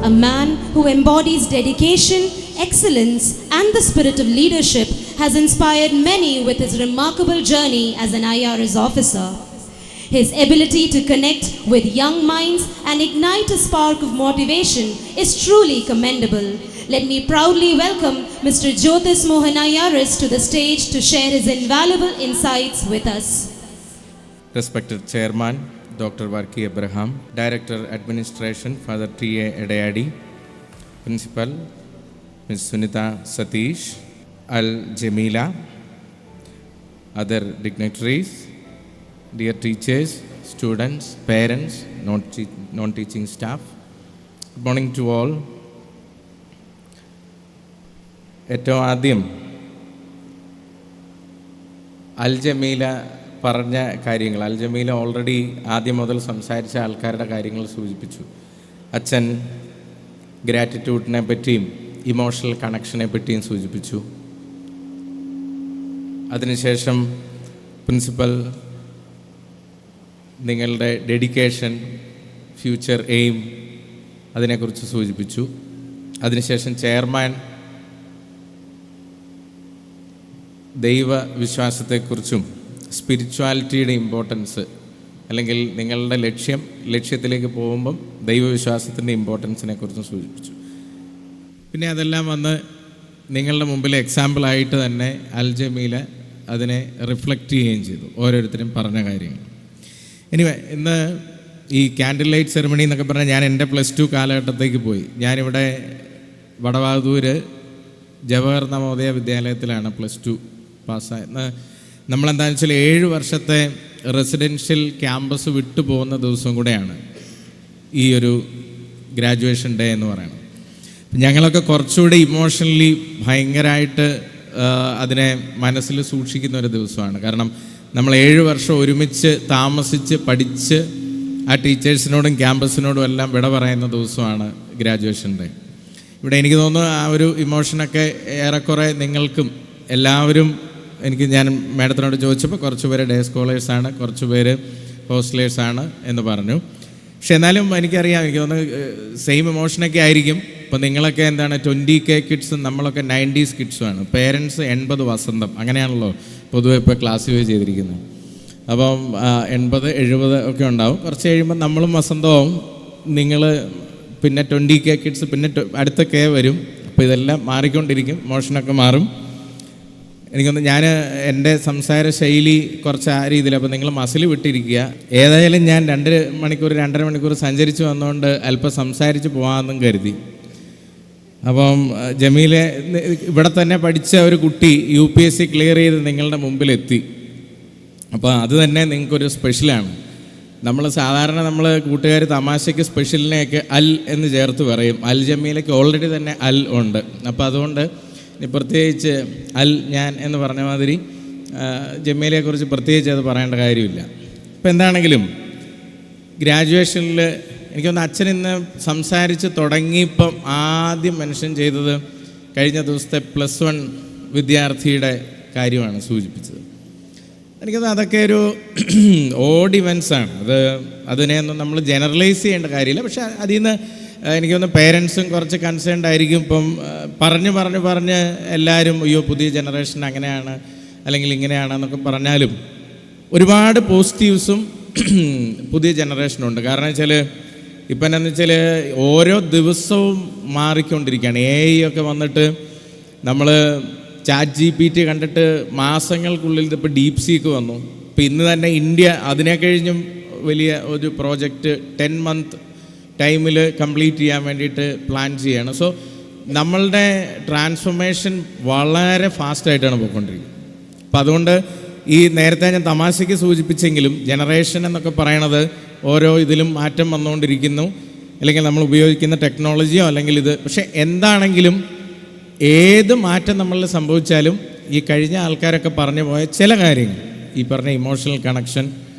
a man who embodies dedication, excellence, and the spirit of leadership, has inspired many with his remarkable journey as an IRS officer. His ability to connect with young minds and ignite a spark of motivation is truly commendable. Let me proudly welcome Mr. Jyotis Mohan IRS to the stage to share his invaluable insights with us. Respected Chairman, Dr. Varki Abraham, Director Administration, Father T.A. Edayadi, Principal, Ms. Sunita Satish, Al Jamila, other dignitaries, dear teachers, students, parents, non-teaching staff, good morning to all. ഏറ്റവും ആദ്യം അൽ ജമീല പറഞ്ഞ കാര്യങ്ങൾ, അൽ Jameela already ആദ്യം മുതൽ സംസാരിച്ച ആൾക്കാരുടെ കാര്യങ്ങൾ സൂചിപ്പിച്ചു. അച്ഛൻ ഗ്രാറ്റിറ്റ്യൂഡിനെ പറ്റിയും ഇമോഷണൽ കണക്ഷനെ പറ്റിയും സൂചിപ്പിച്ചു. അതിനുശേഷം പ്രിൻസിപ്പൽ നിങ്ങളുടെ ഡെഡിക്കേഷൻ, ഫ്യൂച്ചർ എയിം അതിനെക്കുറിച്ച് സൂചിപ്പിച്ചു. അതിനുശേഷം ചെയർമാൻ ദൈവവിശ്വാസത്തെക്കുറിച്ചും സ്പിരിച്വാലിറ്റിയുടെ ഇമ്പോർട്ടൻസ്, അല്ലെങ്കിൽ നിങ്ങളുടെ ലക്ഷ്യത്തിലേക്ക് പോകുമ്പം ദൈവവിശ്വാസത്തിൻ്റെ ഇമ്പോർട്ടൻസിനെ കുറിച്ചും സൂചിപ്പിച്ചു. പിന്നെ അതെല്ലാം വന്ന് നിങ്ങളുടെ മുമ്പിൽ എക്സാമ്പിളായിട്ട് തന്നെ അൽ ജമീല അതിനെ റിഫ്ലക്റ്റ് ചെയ്യുകയും ചെയ്തു, ഓരോരുത്തരും പറഞ്ഞ കാര്യങ്ങൾ. എനിവേ, ഇന്ന് ഈ ക്യാൻഡിൽ ലൈറ്റ് സെറമണി എന്നൊക്കെ പറഞ്ഞാൽ ഞാൻ എൻ്റെ +2 കാലഘട്ടത്തേക്ക് പോയി. ഞാനിവിടെ വടവാതൂർ ജവഹർ നവോദയ വിദ്യാലയത്തിലാണ് +2 പാസ്സായത്. നമ്മളെന്താണെന്ന് വെച്ചാൽ 7 വർഷത്തെ റെസിഡൻഷ്യൽ ക്യാമ്പസ് വിട്ടു പോകുന്ന ദിവസം കൂടെയാണ് ഈ ഒരു ഗ്രാജുവേഷൻ ഡേ എന്ന് പറയുന്നത്. ഞങ്ങളൊക്കെ കുറച്ചുകൂടി ഇമോഷണലി ഭയങ്കരമായിട്ട് അതിനെ മനസ്സിൽ സൂക്ഷിക്കുന്ന ഒരു ദിവസമാണ്. കാരണം നമ്മൾ 7 വർഷം ഒരുമിച്ച് താമസിച്ച് പഠിച്ച് ആ ടീച്ചേഴ്സിനോടും ക്യാമ്പസിനോടും എല്ലാം വിട പറയുന്ന ദിവസമാണ് ഗ്രാജുവേഷൻ ഡേ. ഇവിടെ എനിക്ക് തോന്നുന്നു ആ ഒരു ഇമോഷനൊക്കെ ഏറെക്കുറെ നിങ്ങൾക്കും എല്ലാവരും, ഞാൻ മാഡത്തിനോട് ചോദിച്ചപ്പോൾ കുറച്ച് പേര് ഡേ സ്കോളേഴ്സാണ്, കുറച്ച് പേര് ഹോസ്റ്റലേഴ്സാണ് എന്ന് പറഞ്ഞു. പക്ഷെ എന്നാലും എനിക്കറിയാം, എനിക്ക് തോന്നുന്നു സെയിം ഇമോഷനൊക്കെ ആയിരിക്കും. ഇപ്പോൾ നിങ്ങളൊക്കെ എന്താണ് 20K കിഡ്സും നമ്മളൊക്കെ 90s കിഡ്സുമാണ്. പേരൻസ് 80 വസന്തം, അങ്ങനെയാണല്ലോ പൊതുവെ ഇപ്പോൾ ക്ലാസിഫൈ ചെയ്തിരിക്കുന്നത്. അപ്പം 80, 70 ഒക്കെ ഉണ്ടാവും. കുറച്ച് കഴിയുമ്പോൾ നമ്മളും വസന്തമാവും, നിങ്ങൾ പിന്നെ 20K കിഡ്സ്, പിന്നെ അടുത്ത K വരും. അപ്പോൾ ഇതെല്ലാം മാറിക്കൊണ്ടിരിക്കും, ഇമോഷനൊക്കെ മാറും. എനിക്കൊന്ന് ഞാൻ എൻ്റെ സംസാര ശൈലി കുറച്ച് ആ രീതിയിൽ, അപ്പോൾ നിങ്ങൾ മസിൽ വിട്ടിരിക്കുക. ഏതായാലും ഞാൻ 2 മണിക്കൂർ 2.5 മണിക്കൂർ സഞ്ചരിച്ച് വന്നുകൊണ്ട് അല്പം സംസാരിച്ച് പോകാമെന്നും കരുതി. അപ്പം ജമീലെ ഇവിടെ തന്നെ പഠിച്ച ഒരു കുട്ടി UPSC ക്ലിയർ ചെയ്ത് നിങ്ങളുടെ മുമ്പിലെത്തി. അപ്പോൾ അത് തന്നെ നിങ്ങൾക്കൊരു സ്പെഷ്യലാണ്. സാധാരണ നമ്മൾ കൂട്ടുകാർ തമാശയ്ക്ക് സ്പെഷ്യലിനെയൊക്കെ അൽ എന്ന് ചേർത്ത് പറയും. അൽ ജമീലയ്ക്ക് ഓൾറെഡി തന്നെ അൽ ഉണ്ട്. അപ്പോൾ അതുകൊണ്ട് പ്രത്യേകിച്ച് അൽ ഞാൻ എന്ന് പറഞ്ഞ മാതിരി ജമീലയെക്കുറിച്ച് പ്രത്യേകിച്ച് അത് പറയേണ്ട കാര്യമില്ല. ഇപ്പം എന്താണെങ്കിലും ഗ്രാജുവേഷനിൽ എനിക്കൊന്ന് അച്ഛൻ ഇന്ന് സംസാരിച്ച് തുടങ്ങിയപ്പം ആദ്യം മെൻഷൻ ചെയ്തത് കഴിഞ്ഞ ദിവസത്തെ +1 വിദ്യാർത്ഥിയുടെ കാര്യമാണ് സൂചിപ്പിച്ചത്. എനിക്കത് അതൊക്കെ ഒരു ഓഡ് ഇവൻസാണ്. അതിനെയൊന്നും നമ്മൾ ജനറലൈസ് ചെയ്യേണ്ട കാര്യമില്ല. പക്ഷേ അതിൽ നിന്ന് എനിക്കൊന്ന് പേരൻസും കുറച്ച് കൺസേൺഡ് ആയിരിക്കും. ഇപ്പം പറഞ്ഞ് എല്ലാവരും അയ്യോ പുതിയ ജനറേഷൻ അങ്ങനെയാണ് അല്ലെങ്കിൽ ഇങ്ങനെയാണെന്നൊക്കെ പറഞ്ഞാലും ഒരുപാട് പോസിറ്റീവ്സും പുതിയ ജനറേഷനുണ്ട്. കാരണം വെച്ചാൽ ഇപ്പം എന്താണെന്ന് വെച്ചാൽ ഓരോ ദിവസവും മാറിക്കൊണ്ടിരിക്കുകയാണ്. AI ഒക്കെ വന്നിട്ട് നമ്മൾ ChatGPT കണ്ടിട്ട് മാസങ്ങൾക്കുള്ളിൽ ഇപ്പോൾ DeepSeek വന്നു. ഇപ്പോൾ ഇന്ന് തന്നെ ഇന്ത്യ അതിനെ കഴിഞ്ഞും വലിയ ഒരു പ്രോജക്റ്റ് 10 month ടൈമിൽ കംപ്ലീറ്റ് ചെയ്യാൻ വേണ്ടിയിട്ട് പ്ലാൻ ചെയ്യുകയാണ്. സോ നമ്മളുടെ ട്രാൻസ്ഫോർമേഷൻ വളരെ ഫാസ്റ്റായിട്ടാണ് പോയിക്കൊണ്ടിരിക്കുന്നത്. അപ്പം അതുകൊണ്ട് ഈ നേരത്തെ ഞാൻ തമാശയ്ക്ക് സൂചിപ്പിച്ചെങ്കിലും ജനറേഷൻ എന്നൊക്കെ പറയണത് ഓരോ ഇതിലും മാറ്റം വന്നുകൊണ്ടിരിക്കുന്നു, അല്ലെങ്കിൽ നമ്മൾ ഉപയോഗിക്കുന്ന ടെക്നോളജിയോ അല്ലെങ്കിൽ ഇത്. പക്ഷേ എന്താണെങ്കിലും ഏത് മാറ്റം നമ്മളിൽ സംഭവിച്ചാലും ഈ കഴിഞ്ഞ ആൾക്കാരൊക്കെ പറഞ്ഞു പോയ ചില കാര്യങ്ങൾ, ഈ പറഞ്ഞ ഇമോഷണൽ കണക്ഷൻ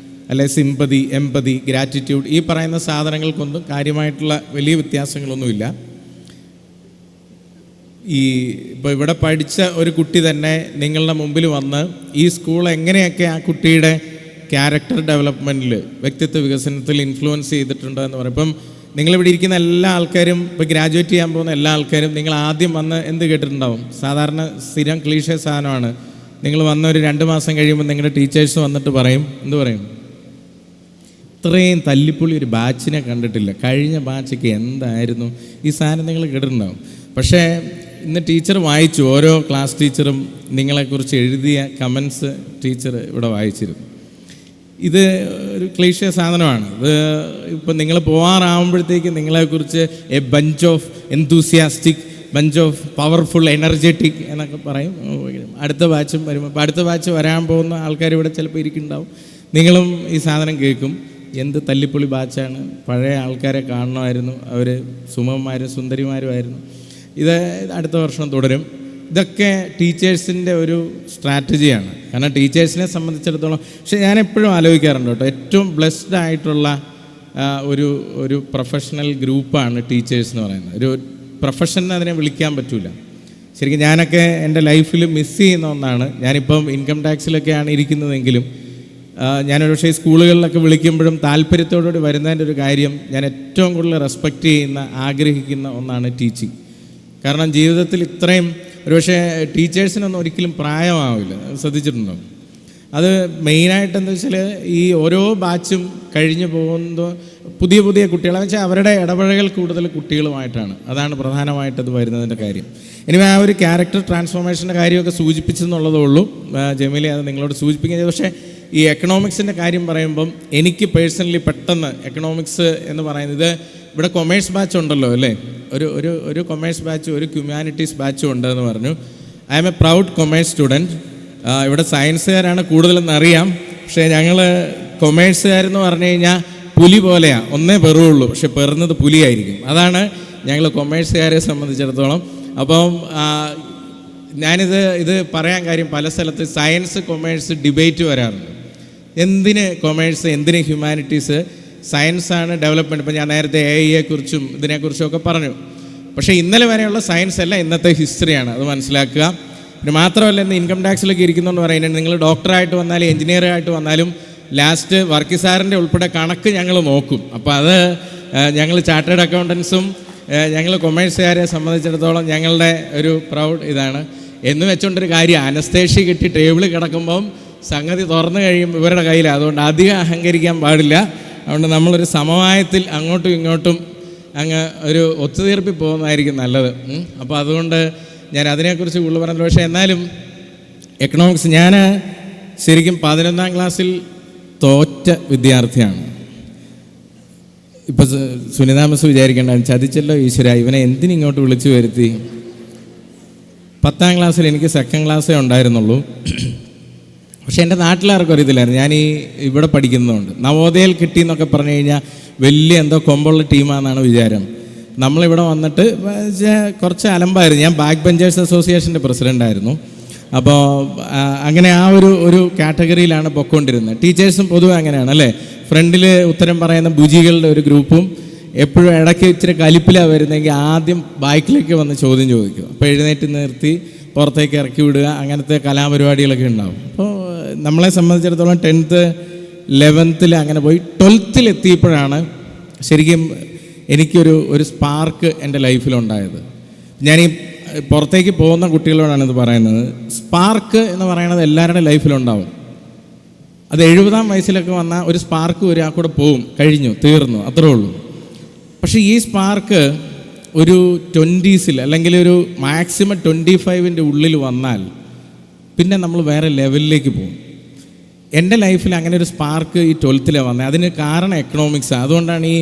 അല്ലെ സിമ്പതി, എമ്പതി, ഗ്രാറ്റിറ്റ്യൂഡ്, ഈ പറയുന്ന സാധനങ്ങൾക്കൊന്നും കാര്യമായിട്ടുള്ള വലിയ വ്യത്യാസങ്ങളൊന്നുമില്ല. ഇപ്പോൾ ഇവിടെ പഠിച്ച ഒരു കുട്ടി തന്നെ നിങ്ങളുടെ മുമ്പിൽ വന്ന് ഈ സ്കൂൾ എങ്ങനെയൊക്കെ ആ കുട്ടിയുടെ ക്യാരക്ടർ ഡെവലപ്മെൻറ്റിൽ, വ്യക്തിത്വ വികസനത്തിൽ ഇൻഫ്ലുവൻസ് ചെയ്തിട്ടുണ്ട് എന്ന് പറയും. ഇപ്പം നിങ്ങളിവിടെ ഇരിക്കുന്ന എല്ലാ ആൾക്കാരും, ഇപ്പോൾ ഗ്രാജുവേറ്റ് ചെയ്യാൻ പോകുന്ന എല്ലാ ആൾക്കാരും നിങ്ങൾ ആദ്യം വന്ന് എന്ത് കേട്ടിട്ടുണ്ടാവും? സാധാരണ സ്ഥിരം ക്ലീഷേ സാധനമാണ്. നിങ്ങൾ വന്ന ഒരു 2 മാസം കഴിയുമ്പോൾ നിങ്ങളുടെ ടീച്ചേഴ്സ് വന്നിട്ട് പറയും, എന്ത് പറയും? ഇത്രയും തല്ലിപ്പൊളി ഒരു ബാച്ചിനെ കണ്ടിട്ടില്ല, കഴിഞ്ഞ ബാച്ചൊക്കെ എന്തായിരുന്നു ഈ സാധനം നിങ്ങൾ കേട്ടിട്ടുണ്ടാവും. പക്ഷേ ഇന്ന് ടീച്ചർ വായിച്ചു, ഓരോ ക്ലാസ് ടീച്ചറും നിങ്ങളെക്കുറിച്ച് എഴുതിയ കമൻസ് ടീച്ചർ ഇവിടെ വായിച്ചിരുന്നു. ഇത് ഒരു ക്ലീഷേ സാധനമാണ്. ഇത് ഇപ്പം നിങ്ങൾ പോകാറാകുമ്പോഴത്തേക്ക് നിങ്ങളെക്കുറിച്ച് a bunch of enthusiastic, bunch of powerful, energetic എന്നൊക്കെ പറയും. അടുത്ത ബാച്ചും വരുമ്പോൾ, ഇപ്പോൾ അടുത്ത ബാച്ച് വരാൻ പോകുന്ന ആൾക്കാർ ഇവിടെ ചിലപ്പോൾ ഇരിക്കുന്നുണ്ടാവും. നിങ്ങളും ഈ സാധനം കേൾക്കും, എന്ത് തല്ലിപ്പൊളി ബാച്ചാണ്, പഴയ ആൾക്കാരെ കാണണമായിരുന്നു, അവർ സുമന്മാരും സുന്ദരിമാരുമായിരുന്നു. ഇത് അടുത്ത വർഷം തുടരും. ഇതൊക്കെ ടീച്ചേഴ്സിൻ്റെ ഒരു സ്ട്രാറ്റജിയാണ്. കാരണം ടീച്ചേഴ്സിനെ സംബന്ധിച്ചിടത്തോളം, പക്ഷേ ഞാൻ എപ്പോഴും ആലോചിക്കാറുണ്ട് കേട്ടോ, ഏറ്റവും ബ്ലെസ്ഡ് ആയിട്ടുള്ള ഒരു പ്രൊഫഷണൽ ഗ്രൂപ്പാണ് ടീച്ചേഴ്സ് എന്ന് പറയുന്നത്. ഒരു പ്രൊഫഷൻ അതിനെ വിളിക്കാൻ പറ്റില്ല. ശരിക്കും ഞാനൊക്കെ എൻ്റെ ലൈഫിൽ മിസ് ചെയ്യുന്ന ഒന്നാണ്. ഞാനിപ്പം ഇൻകം ടാക്സിലൊക്കെയാണ് ഇരിക്കുന്നതെങ്കിലും ഞാനൊരു പക്ഷേ സ്കൂളുകളിലൊക്കെ വിളിക്കുമ്പോഴും താല്പര്യത്തോടുകൂടി വരുന്നതിൻ്റെ ഒരു കാര്യം, ഞാൻ ഏറ്റവും കൂടുതൽ റെസ്പെക്റ്റ് ചെയ്യുന്ന, ആഗ്രഹിക്കുന്ന ഒന്നാണ് ടീച്ചിങ്. കാരണം ജീവിതത്തിൽ ഇത്രയും, ഒരുപക്ഷെ ടീച്ചേഴ്സിനൊന്നും ഒരിക്കലും പ്രായമാവില്ല, ശ്രദ്ധിച്ചിട്ടുണ്ടോ? അത് മെയിനായിട്ട് എന്താ വെച്ചാൽ ഈ ഓരോ ബാച്ചും കഴിഞ്ഞു പോകുമ്പോൾ പുതിയ പുതിയ കുട്ടികളെന്ന് വെച്ചാൽ അവരുടെ ഇടപഴകൽ കൂടുതൽ കുട്ടികളുമായിട്ടാണ്. അതാണ് പ്രധാനമായിട്ടത് വരുന്നതിൻ്റെ കാര്യം. ഇനി ആ ഒരു ക്യാരക്ടർ ട്രാൻസ്ഫോർമേഷൻ്റെ കാര്യമൊക്കെ സൂചിപ്പിച്ചെന്നുള്ളതേ ഉള്ളൂ. ജമീലെ അത് നിങ്ങളോട് സൂചിപ്പിക്കുകയും ചെയ്തു. പക്ഷേ ഈ എക്കണോമിക്സിൻ്റെ കാര്യം പറയുമ്പം എനിക്ക് പേഴ്സണലി പെട്ടെന്ന് എക്കണോമിക്സ് എന്ന് പറയുന്നത്, ഇവിടെ കൊമേഴ്സ് ബാച്ച് ഉണ്ടല്ലോ അല്ലേ, ഒരു കൊമേഴ്സ് ബാച്ച്, ഒരു ഹ്യൂമാനിറ്റീസ് ബാച്ചും ഉണ്ടെന്ന് പറഞ്ഞു. I am a proud commerce student. ഇവിടെ സയൻസുകാരാണ് കൂടുതലെന്ന് അറിയാം, പക്ഷേ ഞങ്ങൾ കൊമേഴ്സുകാരെന്ന് പറഞ്ഞു കഴിഞ്ഞാൽ പുലി പോലെയാണ്, ഒന്നേ പെറുള്ളൂ, പക്ഷെ പെറുന്നത് പുലിയായിരിക്കും. അതാണ് ഞങ്ങൾ കൊമേഴ്സുകാരെ സംബന്ധിച്ചിടത്തോളം. അപ്പം ഇത് പറയാൻ കാര്യം, പല സ്ഥലത്ത് സയൻസ് കൊമേഴ്സ് ഡിബേറ്റ് വരാറുണ്ട്. എന്തിന് കൊമേഴ്സ്, എന്തിന് ഹ്യൂമാനിറ്റീസ്? സയൻസാണ് ഡെവലപ്മെൻറ്റ്. ഇപ്പം ഞാൻ നേരത്തെ AI കുറിച്ചും ഇതിനെക്കുറിച്ചും ഒക്കെ പറഞ്ഞു. പക്ഷേ ഇന്നലെ വരെയുള്ള സയൻസ് അല്ല, ഇന്നത്തെ ഹിസ്റ്ററിയാണ്, അത് മനസ്സിലാക്കുക. പിന്നെ മാത്രമല്ല, ഇന്ന് ഇൻകം ടാക്സിലൊക്കെ ഇരിക്കുന്നതെന്ന് പറയുന്നത്, നിങ്ങൾ ഡോക്ടറായിട്ട് വന്നാലും എഞ്ചിനീയറായിട്ട് വന്നാലും ലാസ്റ്റ് വർക്കി സാറിൻ്റെ ഉൾപ്പെടെ കണക്ക് ഞങ്ങൾ നോക്കും. അപ്പോൾ അത് ഞങ്ങൾ ചാർട്ടേഡ് അക്കൗണ്ടൻസും ഞങ്ങൾ കൊമേഴ്സുകാരെ സംബന്ധിച്ചിടത്തോളം ഞങ്ങളുടെ ഒരു പ്രൗഡ് ഇതാണ്. എന്ന് വെച്ചുകൊണ്ടൊരു കാര്യം, അനസ്തേഷ്യ കിട്ടി ടേബിളിൽ കിടക്കുമ്പം സംഗതി തുറന്നു കഴിയുമ്പോൾ ഇവരുടെ കയ്യിലാണ്. അതുകൊണ്ട് അധികം അഹങ്കരിക്കാൻ പാടില്ല. അതുകൊണ്ട് നമ്മളൊരു സമവായത്തിൽ അങ്ങോട്ടും ഇങ്ങോട്ടും അങ്ങ് ഒരു ഒത്തുതീർപ്പിൽ പോകുന്നതായിരിക്കും നല്ലത്. അപ്പോൾ അതുകൊണ്ട് ഞാൻ അതിനെക്കുറിച്ച് കൂടുതൽ പറഞ്ഞില്ല. പക്ഷേ എന്നാലും എക്കണോമിക്സ്, ഞാൻ ശരിക്കും 11ാം ക്ലാസ്സിൽ തോറ്റ വിദ്യാർത്ഥിയാണ്. ഇപ്പം സുനിതാ മിസ് വിചാരിക്കേണ്ട, ചതിച്ചല്ലോ ഈശ്വര, ഇവനെ എന്തിനിങ്ങോട്ട് വിളിച്ചു വരുത്തി. 10ാം ക്ലാസ്സിൽ എനിക്ക് സെക്കൻഡ് ക്ലാസ്സേ ഉണ്ടായിരുന്നുള്ളൂ. പക്ഷേ എൻ്റെ നാട്ടിലാർക്കും അറിയത്തില്ലായിരുന്നു ഞാൻ ഇവിടെ പഠിക്കുന്നതുകൊണ്ട്. നവോദയയിൽ കിട്ടിയെന്നൊക്കെ പറഞ്ഞു കഴിഞ്ഞാൽ വലിയ എന്തോ കൊമ്പുള്ള ടീമാണെന്നാണ് വിചാരം. നമ്മളിവിടെ വന്നിട്ട് കുറച്ച് അലമ്പായിരുന്നു. ഞാൻ ബാക്ക് ബെഞ്ചേഴ്സ് അസോസിയേഷൻ്റെ പ്രസിഡൻ്റായിരുന്നു. അപ്പോൾ അങ്ങനെ ആ ഒരു കാറ്റഗറിയിലാണ് പൊയ്ക്കൊണ്ടിരുന്നത്. ടീച്ചേഴ്സും പൊതുവെ അങ്ങനെയാണ് അല്ലേ, ഫ്രണ്ടിൽ ഉത്തരം പറയുന്ന ബുജികളുടെ ഒരു ഗ്രൂപ്പും എപ്പോഴും ഇടയ്ക്ക് ഇച്ചിരി കലിപ്പിലാണ് വരുന്നതെങ്കിൽ ആദ്യം ബാക്കിലേക്ക് വന്ന് ചോദ്യം ചോദിക്കും. അപ്പോൾ എഴുന്നേറ്റ് നിർത്തി പുറത്തേക്ക് ഇറക്കി വിടുക, അങ്ങനത്തെ കലാപരിപാടികളൊക്കെ ഉണ്ടാവും. അപ്പോൾ നമ്മളെ സംബന്ധിച്ചിടത്തോളം 10th 11th അങ്ങനെ പോയി. 12th എത്തിയപ്പോഴാണ് ശരിക്കും എനിക്കൊരു സ്പാർക്ക് എൻ്റെ ലൈഫിലുണ്ടായത്. ഞാൻ ഈ പുറത്തേക്ക് പോകുന്ന കുട്ടികളോടാണ് ഇത് പറയുന്നത്. സ്പാർക്ക് എന്ന് പറയുന്നത് എല്ലാവരുടെ ലൈഫിലുണ്ടാവും. അത് 70ാം വയസ്സിലൊക്കെ വന്ന ഒരു സ്പാർക്ക് ഒരാൾ കൂടെ പോവും, കഴിഞ്ഞു, തീർന്നു, അത്രേ ഉള്ളൂ. പക്ഷേ ഈ സ്പാർക്ക് ഒരു 20s അല്ലെങ്കിൽ ഒരു മാക്സിമം 25ൻ്റെ ഉള്ളിൽ വന്നാൽ പിന്നെ നമ്മൾ വേറെ ലെവലിലേക്ക് പോകും. എൻ്റെ ലൈഫിൽ അങ്ങനെ ഒരു സ്പാർക്ക് ഈ 12th വന്നത്. അതിന് കാരണം എക്കണോമിക്സ്. അതുകൊണ്ടാണ് ഈ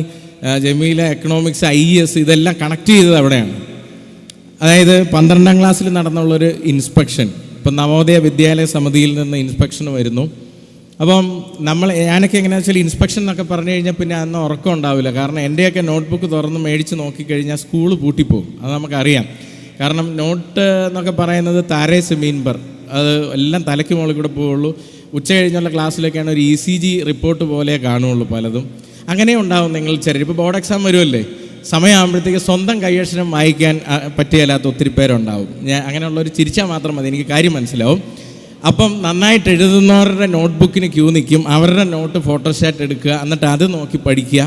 ജമീല എക്കണോമിക്സ്, IES ഇതെല്ലാം കണക്ട് ചെയ്തത് അവിടെയാണ്. അതായത് 12ാം ക്ലാസ്സിൽ നടന്നുള്ളൊരു ഇൻസ്പെക്ഷൻ, ഇപ്പം നവോദയ വിദ്യാലയ സമിതിയിൽ നിന്ന് ഇൻസ്പെക്ഷൻ വരുന്നു. അപ്പം ഞാനൊക്കെ എങ്ങനെയാണെന്ന് വെച്ചാൽ ഇൻസ്പെക്ഷൻ എന്നൊക്കെ പറഞ്ഞു കഴിഞ്ഞാൽ പിന്നെ അന്ന് ഉറക്കം ഉണ്ടാവില്ല. കാരണം എൻ്റെയൊക്കെ നോട്ട്ബുക്ക് തുറന്ന് മേടിച്ച് നോക്കിക്കഴിഞ്ഞാൽ സ്കൂള് പൂട്ടിപ്പോകും. അത് നമുക്കറിയാം. കാരണം നോട്ട് എന്നൊക്കെ പറയുന്നത് താരേ സെമീൻബർ, അത് എല്ലാം തലയ്ക്ക് മുകളിൽ കൂടെ പോവുള്ളൂ. ഉച്ച കഴിഞ്ഞുള്ള ക്ലാസ്സിലൊക്കെയാണ് ഒരു ECG റിപ്പോർട്ട് പോലെ കാണുള്ളൂ പലതും. അങ്ങനെ ഉണ്ടാവും. നിങ്ങൾ ഇപ്പോൾ ബോർഡ് എക്സാം വരുമല്ലേ, സമയമാകുമ്പോഴത്തേക്ക് സ്വന്തം കൈയക്ഷരം വായിക്കാൻ പറ്റിയല്ലാത്ത ഒത്തിരി പേരുണ്ടാവും. ഞാൻ അങ്ങനെയുള്ളവർ ചിരിച്ചാൽ മാത്രം മതി, എനിക്ക് കാര്യം മനസ്സിലാവും. അപ്പം നന്നായിട്ട് എഴുതുന്നവരുടെ നോട്ട്ബുക്കിന് ക്യൂ നിൽക്കും, അവരുടെ നോട്ട് ഫോട്ടോസ്റ്റാറ്റ് എടുക്കുക, എന്നിട്ട് അത് നോക്കി പഠിക്കുക.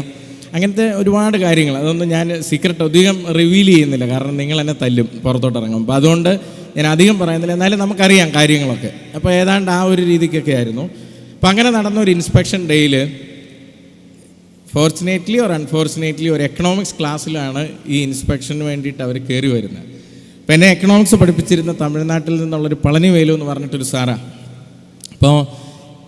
അങ്ങനത്തെ ഒരുപാട് കാര്യങ്ങൾ. അതൊന്നും ഞാൻ സീക്രട്ട് അധികം റിവീൽ ചെയ്യുന്നില്ല, കാരണം നിങ്ങൾ എന്നെ തല്ലും പുറത്തോട്ട് ഇറങ്ങും. അപ്പോൾ അതുകൊണ്ട് ഞാൻ അധികം പറയുന്നില്ല. എന്നാലും നമുക്കറിയാം കാര്യങ്ങളൊക്കെ. അപ്പോൾ ഏതാണ്ട് ആ ഒരു രീതിക്കൊക്കെ ആയിരുന്നു. അപ്പോൾ അങ്ങനെ നടന്ന ഒരു ഇൻസ്പെക്ഷൻ ഡേയിൽ ഫോർച്ചുനേറ്റ്ലി ഓർ അൺഫോർച്ചുനേറ്റ്ലി ഒരു എക്കണോമിക്സ് ക്ലാസ്സിലാണ് ഈ ഇൻസ്പെക്ഷന് വേണ്ടിയിട്ട് അവർ കയറി വരുന്നത്. അപ്പോൾ എന്നെ എക്കണോമിക്സ് പഠിപ്പിച്ചിരുന്ന തമിഴ്നാട്ടിൽ നിന്നുള്ളൊരു പളനി വേലു എന്ന് പറഞ്ഞിട്ടൊരു സാറാണ്. അപ്പോൾ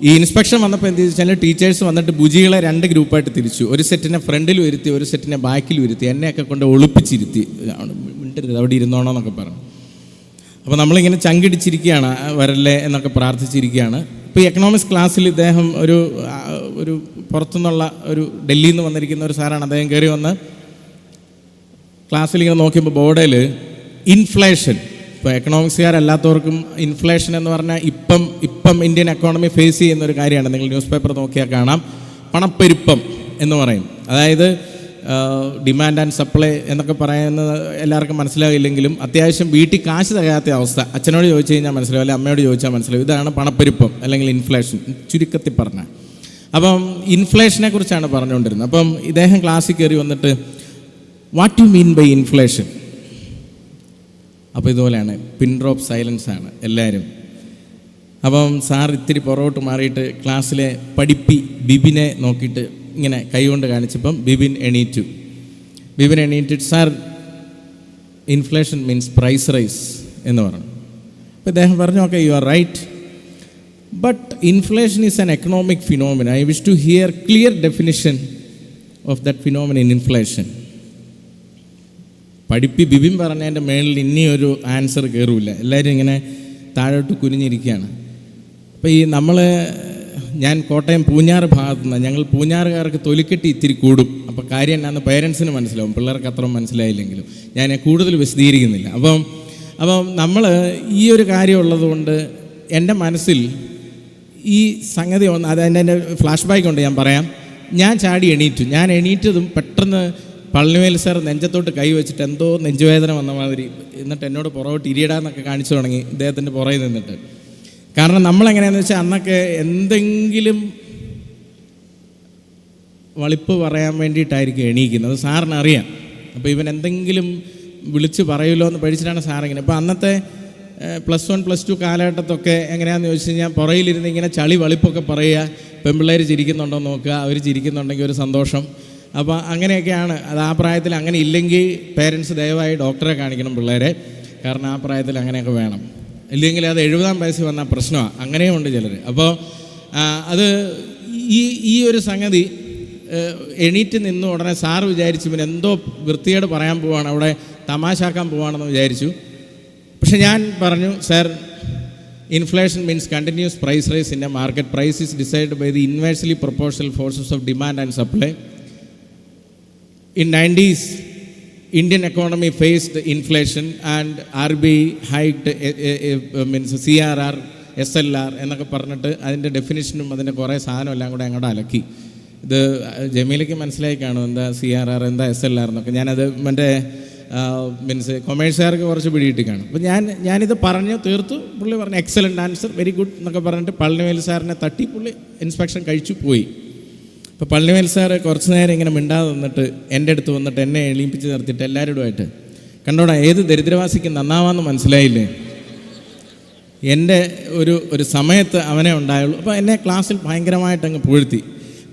ഈ ഇൻസ്പെക്ഷൻ വന്നപ്പോൾ എന്ത് വെച്ചാൽ ടീച്ചേഴ്സ് വന്നിട്ട് ബുജികളെ 2 ഗ്രൂപ്പായിട്ട് തിരിച്ചു. ഒരു സെറ്റിനെ ഫ്രണ്ടിൽ വരുത്തി, ഒരു സെറ്റിനെ ബാക്കിൽ വരുത്തി. എന്നെയൊക്കെ കൊണ്ട് ഒളിപ്പിച്ചിരുത്തി, മിണ്ടരുത് അവിടെ ഇരുന്നോണോ എന്നൊക്കെ പറഞ്ഞു. അപ്പോൾ നമ്മളിങ്ങനെ ചങ്കിടിച്ചിരിക്കുകയാണ്, വരല്ലേ എന്നൊക്കെ പ്രാർത്ഥിച്ചിരിക്കുകയാണ്. ഇപ്പോൾ ഈ എക്കണോമിക്സ് ക്ലാസ്സിൽ ഇദ്ദേഹം ഒരു പുറത്തുനിന്നുള്ള ഒരു ഡൽഹിയിൽ നിന്ന് വന്നിരിക്കുന്ന ഒരു സാറാണ്. അദ്ദേഹം കയറി വന്ന് ക്ലാസ്സിൽ ഇങ്ങനെ നോക്കിയപ്പോൾ ബോർഡിൽ ഇൻഫ്ലേഷൻ, ഇപ്പോൾ എക്കണോമിക്സുകാരല്ലാത്തവർക്കും ഇൻഫ്ലേഷൻ എന്ന് പറഞ്ഞാൽ ഇപ്പം ഇന്ത്യൻ എക്കോണമി ഫേസ് ചെയ്യുന്ന ഒരു കാര്യമാണ്. നിങ്ങൾ ന്യൂസ് പേപ്പർ നോക്കിയാൽ കാണാം, പണപ്പെരുപ്പം എന്ന് പറയും. അതായത് ഡിമാൻഡ് ആൻഡ് സപ്ലൈ എന്നൊക്കെ പറയുന്നത് എല്ലാവർക്കും മനസ്സിലാകില്ലെങ്കിലും അത്യാവശ്യം വീട്ടിൽ കാശ് തികയാത്ത അവസ്ഥ. അച്ഛനോട് ചോദിച്ചു കഴിഞ്ഞാൽ മനസ്സിലാവും, അല്ലെങ്കിൽ അമ്മയോട് ചോദിച്ചാൽ മനസ്സിലാവും. ഇതാണ് പണപ്പെരുപ്പം അല്ലെങ്കിൽ ഇൻഫ്ലേഷൻ, ചുരുക്കത്തിൽ പറഞ്ഞാൽ. അപ്പം ഇൻഫ്ലേഷനെ കുറിച്ചാണ് പറഞ്ഞുകൊണ്ടിരുന്നത്. അപ്പം ഇദ്ദേഹം ക്ലാസ്സിൽ കയറി വന്നിട്ട് what you mean by inflation? അപ്പോൾ ഇതുപോലെയാണ്, പിൻ ഡ്രോപ്പ് സൈലൻസ് ആണ് എല്ലാവരും. അപ്പം സാർ ഇത്തിരി പുറകോട്ട് മാറിയിട്ട് ക്ലാസ്സിലെ ബിബിനെ നോക്കിയിട്ട് ഇങ്ങനെ കൈകൊണ്ട് കാണിച്ചപ്പം ബിബിൻ എണീറ്റിട്ട് sir inflation means price rise എന്ന് പറഞ്ഞു. അപ്പോൾ ഇദ്ദേഹം പറഞ്ഞു, okay you are right, but inflation is an economic phenomena. I wish to hear clear definition of that phenomena in inflation. Bibin പറഞ്ഞതിൻ്റെ മേളിൽ ഇനിയൊരു ആൻസർ കയറില്ല. എല്ലാവരും ഇങ്ങനെ താഴോട്ട് കുനിഞ്ഞിരിക്കുകയാണ്. അപ്പോൾ ഞാൻ കോട്ടയം പൂഞ്ഞാറ് ഭാഗത്തു നിന്ന്, ഞങ്ങൾ പൂഞ്ഞാറുകാർക്ക് തൊലിക്കെട്ടി ഇത്തിരി കൂടും. അപ്പോൾ കാര്യം എന്നാന്ന് പേരൻസിന് മനസ്സിലാവും, പിള്ളേർക്ക് അത്ര മനസ്സിലായില്ലെങ്കിലും ഞാൻ കൂടുതൽ വിശദീകരിക്കുന്നില്ല. അപ്പം നമ്മൾ ഈ ഒരു കാര്യം ഉള്ളതുകൊണ്ട് എൻ്റെ മനസ്സിൽ ഈ സംഗതി എൻ്റെ ഫ്ലാഷ് ബാക്ക് കൊണ്ട് ഞാൻ പറയാം. ഞാൻ ചാടി എണീറ്റതും പെട്ടെന്ന് പളനിവേൽ സാർ നെഞ്ചത്തോട്ട് കൈ വെച്ചിട്ട് എന്തോ നെഞ്ചുവേദന വന്ന മാതിരി, എന്നിട്ട് എന്നോട് പുറകോട്ട് ഇരിയിടാന്നൊക്കെ കാണിച്ചു തുടങ്ങി ഇദ്ദേഹത്തിൻ്റെ പുറകിൽ നിന്നിട്ട്. കാരണം നമ്മളെങ്ങനെയാണെന്ന് വെച്ചാൽ അന്നൊക്കെ എന്തെങ്കിലും വളിപ്പ് പറയാൻ വേണ്ടിയിട്ടായിരിക്കും എണീക്കുന്നത്, സാറിന് അറിയാം. അപ്പോൾ ഇവൻ എന്തെങ്കിലും വിളിച്ച് പറയുമല്ലോ എന്ന് പഠിച്ചിട്ടാണ് സാറിങ്ങനെ. അപ്പോൾ അന്നത്തെ +1 +2 കാലഘട്ടത്തൊക്കെ എങ്ങനെയാണെന്ന് ചോദിച്ചു കഴിഞ്ഞാൽ പുറയിലിരുന്ന് ഇങ്ങനെ വളിപ്പൊക്കെ പറയുക, പെൺപിള്ളേർ ചിരിക്കുന്നുണ്ടോ നോക്കുക, അവർ ചിരിക്കുന്നുണ്ടെങ്കിൽ ഒരു സന്തോഷം. അപ്പോൾ അങ്ങനെയൊക്കെയാണ് അത്. ആ പ്രായത്തിൽ അങ്ങനെ ഇല്ലെങ്കിൽ പേരൻസ് ദയവായി ഡോക്ടറെ കാണിക്കണം പിള്ളേരെ, കാരണം ആ പ്രായത്തിൽ അങ്ങനെയൊക്കെ വേണം. ഇല്ലെങ്കിൽ അത് 70-ാം വയസ്സിൽ വന്നാൽ പ്രശ്നമാണ്. അങ്ങനെയും ഉണ്ട് ചിലർ. അപ്പോൾ അത് ഈ ഒരു സംഗതി എണീറ്റ് നിന്ന് ഉടനെ സാറ് വിചാരിച്ചു ഇവൻ എന്തോ വൃത്തിയോട് പറയാൻ പോവാണ്, അവിടെ തമാശാക്കാൻ പോവാണെന്ന് വിചാരിച്ചു. പക്ഷെ ഞാൻ പറഞ്ഞു, sir inflation means continuous price rise in a market. Price is decide by the inversely proportional forces of demand and supply. In 90s, Indian economy faced inflation and RBI hiked means CRR, SLR എന്നൊക്കെ പറഞ്ഞിട്ട് അതിൻ്റെ ഡെഫിനിഷനും അതിൻ്റെ കുറേ സാധനം എല്ലാം കൂടെ അങ്ങോട്ട് അലക്കി. ഇത് ജമീലയ്ക്ക് മനസ്സിലായി കാണും എന്താ CRR, എന്താ SLR എന്നൊക്കെ. ഞാനത് മീൻസ് കൊമേഴ്സുകാർക്ക് കുറച്ച് പിടിയിട്ട് കാണും. അപ്പോൾ ഞാനിത് പറഞ്ഞു തീർത്തു. പുള്ളി പറഞ്ഞു എക്സലൻ്റ് ആൻസർ, വെരി ഗുഡ് എന്നൊക്കെ പറഞ്ഞിട്ട് പളനിവേൽ സാറിനെ തട്ടി പുള്ളി ഇൻസ്പെക്ഷൻ കഴിച്ചു പോയി. അപ്പോൾ പളനിവേൽ സാറ് കുറച്ച് നേരം ഇങ്ങനെ മിണ്ടാതെ നിന്നിട്ട് എൻ്റെ അടുത്ത് വന്നിട്ട് എന്നെ എളീപ്പിച്ച് നിർത്തിയിട്ട് എല്ലാവരോടുമായിട്ട്, കണ്ടോടാ ഏത് ദരിദ്രവാസിക്ക് നന്നാവാമെന്ന് മനസ്സിലായില്ലേ, എൻ്റെ ഒരു സമയത്ത് അവനെ ഉണ്ടായുള്ളൂ. അപ്പോൾ എന്നെ ക്ലാസ്സിൽ ഭയങ്കരമായിട്ട് അങ്ങ് പുഴ്ത്തി.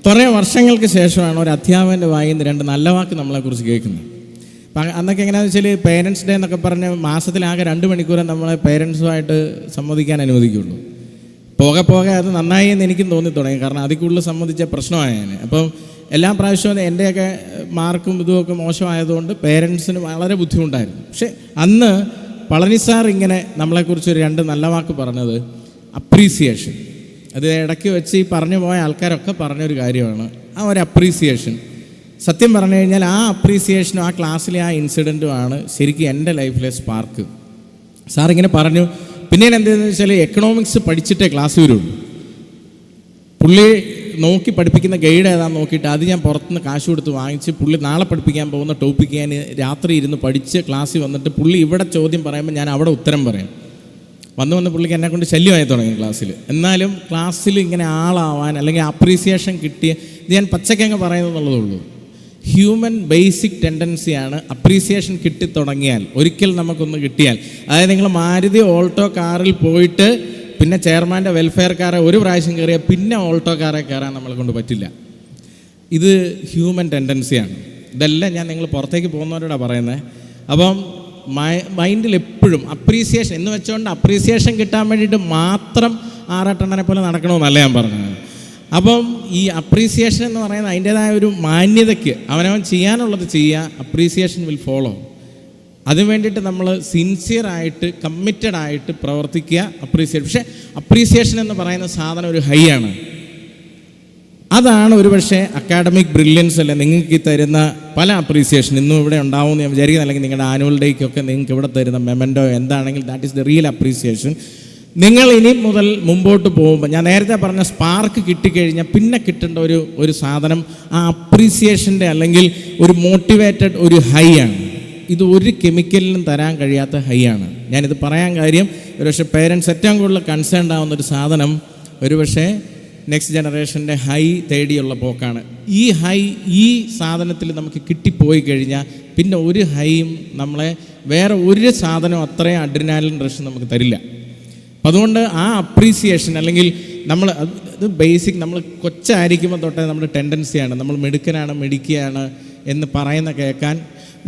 കുറേ വർഷങ്ങൾക്ക് ശേഷമാണ് ഒരു അധ്യാപകൻ്റെ വായിൽ നിന്ന് 2 നല്ല വാക്ക് നമ്മളെക്കുറിച്ച് കേൾക്കുന്നത്. അപ്പം അന്നൊക്കെ എങ്ങനെയാണെന്ന് വെച്ചാൽ പേരൻസ് ഡേ എന്നൊക്കെ പറഞ്ഞ് മാസത്തിലാകെ 2 മണിക്കൂറേ നമ്മളെ പേരൻസുമായിട്ട് സംവദിക്കാൻ അനുവദിക്കുള്ളൂ. പോകെ അത് നന്നായി എന്ന് എനിക്കും തോന്നി തുടങ്ങി, കാരണം അതിൽ കൂടുതൽ സംബന്ധിച്ച പ്രശ്നമായ ഞാൻ. അപ്പം എല്ലാ പ്രാവശ്യവും എൻ്റെയൊക്കെ മാർക്കും ഇതുമൊക്കെ മോശമായതുകൊണ്ട് പേരൻസിന് വളരെ ബുദ്ധിമുട്ടായിരുന്നു. പക്ഷെ അന്ന് പളനി സാർ ഇങ്ങനെ നമ്മളെക്കുറിച്ച് 2 നല്ല വാക്ക് പറഞ്ഞത് അപ്രീസിയേഷൻ. അത് ഇടയ്ക്ക് വെച്ച് ഈ പറഞ്ഞു പോയ ആൾക്കാരൊക്കെ പറഞ്ഞൊരു കാര്യമാണ് ആ ഒരു അപ്രീസിയേഷൻ. സത്യം പറഞ്ഞു കഴിഞ്ഞാൽ ആ അപ്രീസിയേഷനും ആ ക്ലാസ്സിലെ ആ ഇൻസിഡൻറ്റുമാണ് ശരിക്കും എൻ്റെ ലൈഫിലെ സ്പാർക്ക്. സാറിങ്ങനെ പറഞ്ഞു. പിന്നെ എന്താണെന്ന് വെച്ചാൽ എക്കണോമിക്സ് പഠിച്ചിട്ടേ ക്ലാസ് വരുള്ളൂ. പുള്ളി നോക്കി പഠിപ്പിക്കുന്ന ഗൈഡ് ഏതാണെന്ന് നോക്കിയിട്ട് അത് ഞാൻ പുറത്തുനിന്ന് കാശ് കൊടുത്ത് വാങ്ങിച്ച് പുള്ളി നാളെ പഠിപ്പിക്കാൻ പോകുന്ന ടോപ്പിക്ക് ഞാൻ രാത്രി ഇരുന്ന് പഠിച്ച് ക്ലാസ്സിൽ വന്നിട്ട് പുള്ളി ഇവിടെ ചോദ്യം പറയുമ്പോൾ ഞാൻ അവിടെ ഉത്തരം പറയും. വന്ന് പുള്ളിക്ക് എന്നെ കൊണ്ട് ശല്യമായി തുടങ്ങി ക്ലാസ്സിൽ. എന്നാലും ക്ലാസ്സിൽ ഇങ്ങനെ ആളാവാൻ അല്ലെങ്കിൽ അപ്രീസിയേഷൻ കിട്ടിയ ഇത് ഞാൻ പച്ചക്കങ്ങ് പറയുന്നതെന്നുള്ളതുള്ളൂ. ഹ്യൂമൻ ബേസിക് ടെൻഡൻസിയാണ് അപ്രീസിയേഷൻ കിട്ടിത്തുടങ്ങിയാൽ, ഒരിക്കൽ നമുക്കൊന്ന് കിട്ടിയാൽ, അതായത് നിങ്ങൾ മാരുതി ഓൾട്ടോ കാറിൽ പോയിട്ട് പിന്നെ ചെയർമാൻ്റെ വെൽഫെയർ കാറെ ഒരു പ്രാവശ്യം കയറിയാൽ പിന്നെ ഓൾട്ടോ കാറെ കയറാൻ നമ്മളെ കൊണ്ട് പറ്റില്ല. ഇത് ഹ്യൂമൻ ടെൻഡൻസിയാണ്. ഇതെല്ലാം ഞാൻ നിങ്ങൾ പുറത്തേക്ക് പോകുന്നവരോടാണ് പറയുന്നത്. അപ്പം മൈൻഡിൽ എപ്പോഴും അപ്രീസിയേഷൻ എന്ന് വെച്ചുകൊണ്ട് അപ്രീസിയേഷൻ കിട്ടാൻ വേണ്ടിയിട്ട് മാത്രം ആറാട്ടെണ്ണനെ പോലെ നടക്കണമെന്നല്ല ഞാൻ പറഞ്ഞത്. അപ്പം ഈ അപ്രീസിയേഷൻ എന്ന് പറയുന്നത് അതിൻ്റേതായ ഒരു മാന്യതയ്ക്ക് അവനവൻ ചെയ്യാനുള്ളത് ചെയ്യുക, അപ്രീസിയേഷൻ വിൽ ഫോളോ. അതിന് വേണ്ടിയിട്ട് നമ്മൾ സിൻസിയറായിട്ട് കമ്മിറ്റഡ് ആയിട്ട് പ്രവർത്തിക്കുക, അപ്രീസിയേഷൻ. പക്ഷേ അപ്രീസിയേഷൻ എന്ന് പറയുന്ന സാധനം ഒരു ഹൈ ആണ്. അതാണ് ഒരുപക്ഷെ അക്കാഡമിക് ബ്രില്യൻസ് അല്ലെ നിങ്ങൾക്ക് തരുന്ന പല അപ്രീസിയേഷൻ ഇന്നും ഇവിടെ ഉണ്ടാവുമെന്ന് ഞാൻ വിചാരിക്കുന്നു. അല്ലെങ്കിൽ നിങ്ങളുടെ ആനുവൽ ഡേക്കൊക്കെ നിങ്ങൾക്ക് ഇവിടെ തരുന്ന മെമൻറ്റോ എന്താണെങ്കിൽ that is the real appreciation. നിങ്ങൾ ഇനി മുതൽ മുമ്പോട്ട് പോകുമ്പോൾ ഞാൻ നേരത്തെ പറഞ്ഞ സ്പാർക്ക് കിട്ടിക്കഴിഞ്ഞാൽ പിന്നെ കിട്ടേണ്ട ഒരു സാധനം ആ അപ്രീസിയേഷൻ്റെ അല്ലെങ്കിൽ ഒരു മോട്ടിവേറ്റഡ് ഒരു ഹൈ ആണ്. ഇത് ഒരു കെമിക്കലിനും തരാൻ കഴിയാത്ത ഹൈ ആണ്. ഞാനിത് പറയാൻ കാര്യം ഒരുപക്ഷെ പേരൻസ് ഏറ്റവും കൂടുതൽ കൺസേൺഡ് ആവുന്നൊരു സാധനം ഒരുപക്ഷെ നെക്സ്റ്റ് ജനറേഷൻ്റെ ഹൈ തേടിയുള്ള പോക്കാണ്. ഈ ഹൈ ഈ സാധനത്തിൽ നമുക്ക് കിട്ടിപ്പോയി കഴിഞ്ഞാൽ പിന്നെ ഒരു ഹൈയും നമ്മളെ വേറെ ഒരു സാധനം അത്രയും അഡ്രിനാലിൻ റഷ് നമുക്ക് തരില്ല. അപ്പം അതുകൊണ്ട് ആ അപ്രീസിയേഷൻ അല്ലെങ്കിൽ നമ്മൾ അത് ബേസിക് നമ്മൾ കൊച്ചായിരിക്കുമ്പോൾ തൊട്ടേ നമ്മുടെ ടെൻഡൻസിയാണ്. നമ്മൾ മിടുക്കിയാണ് എന്ന് പറയുന്ന കേൾക്കാൻ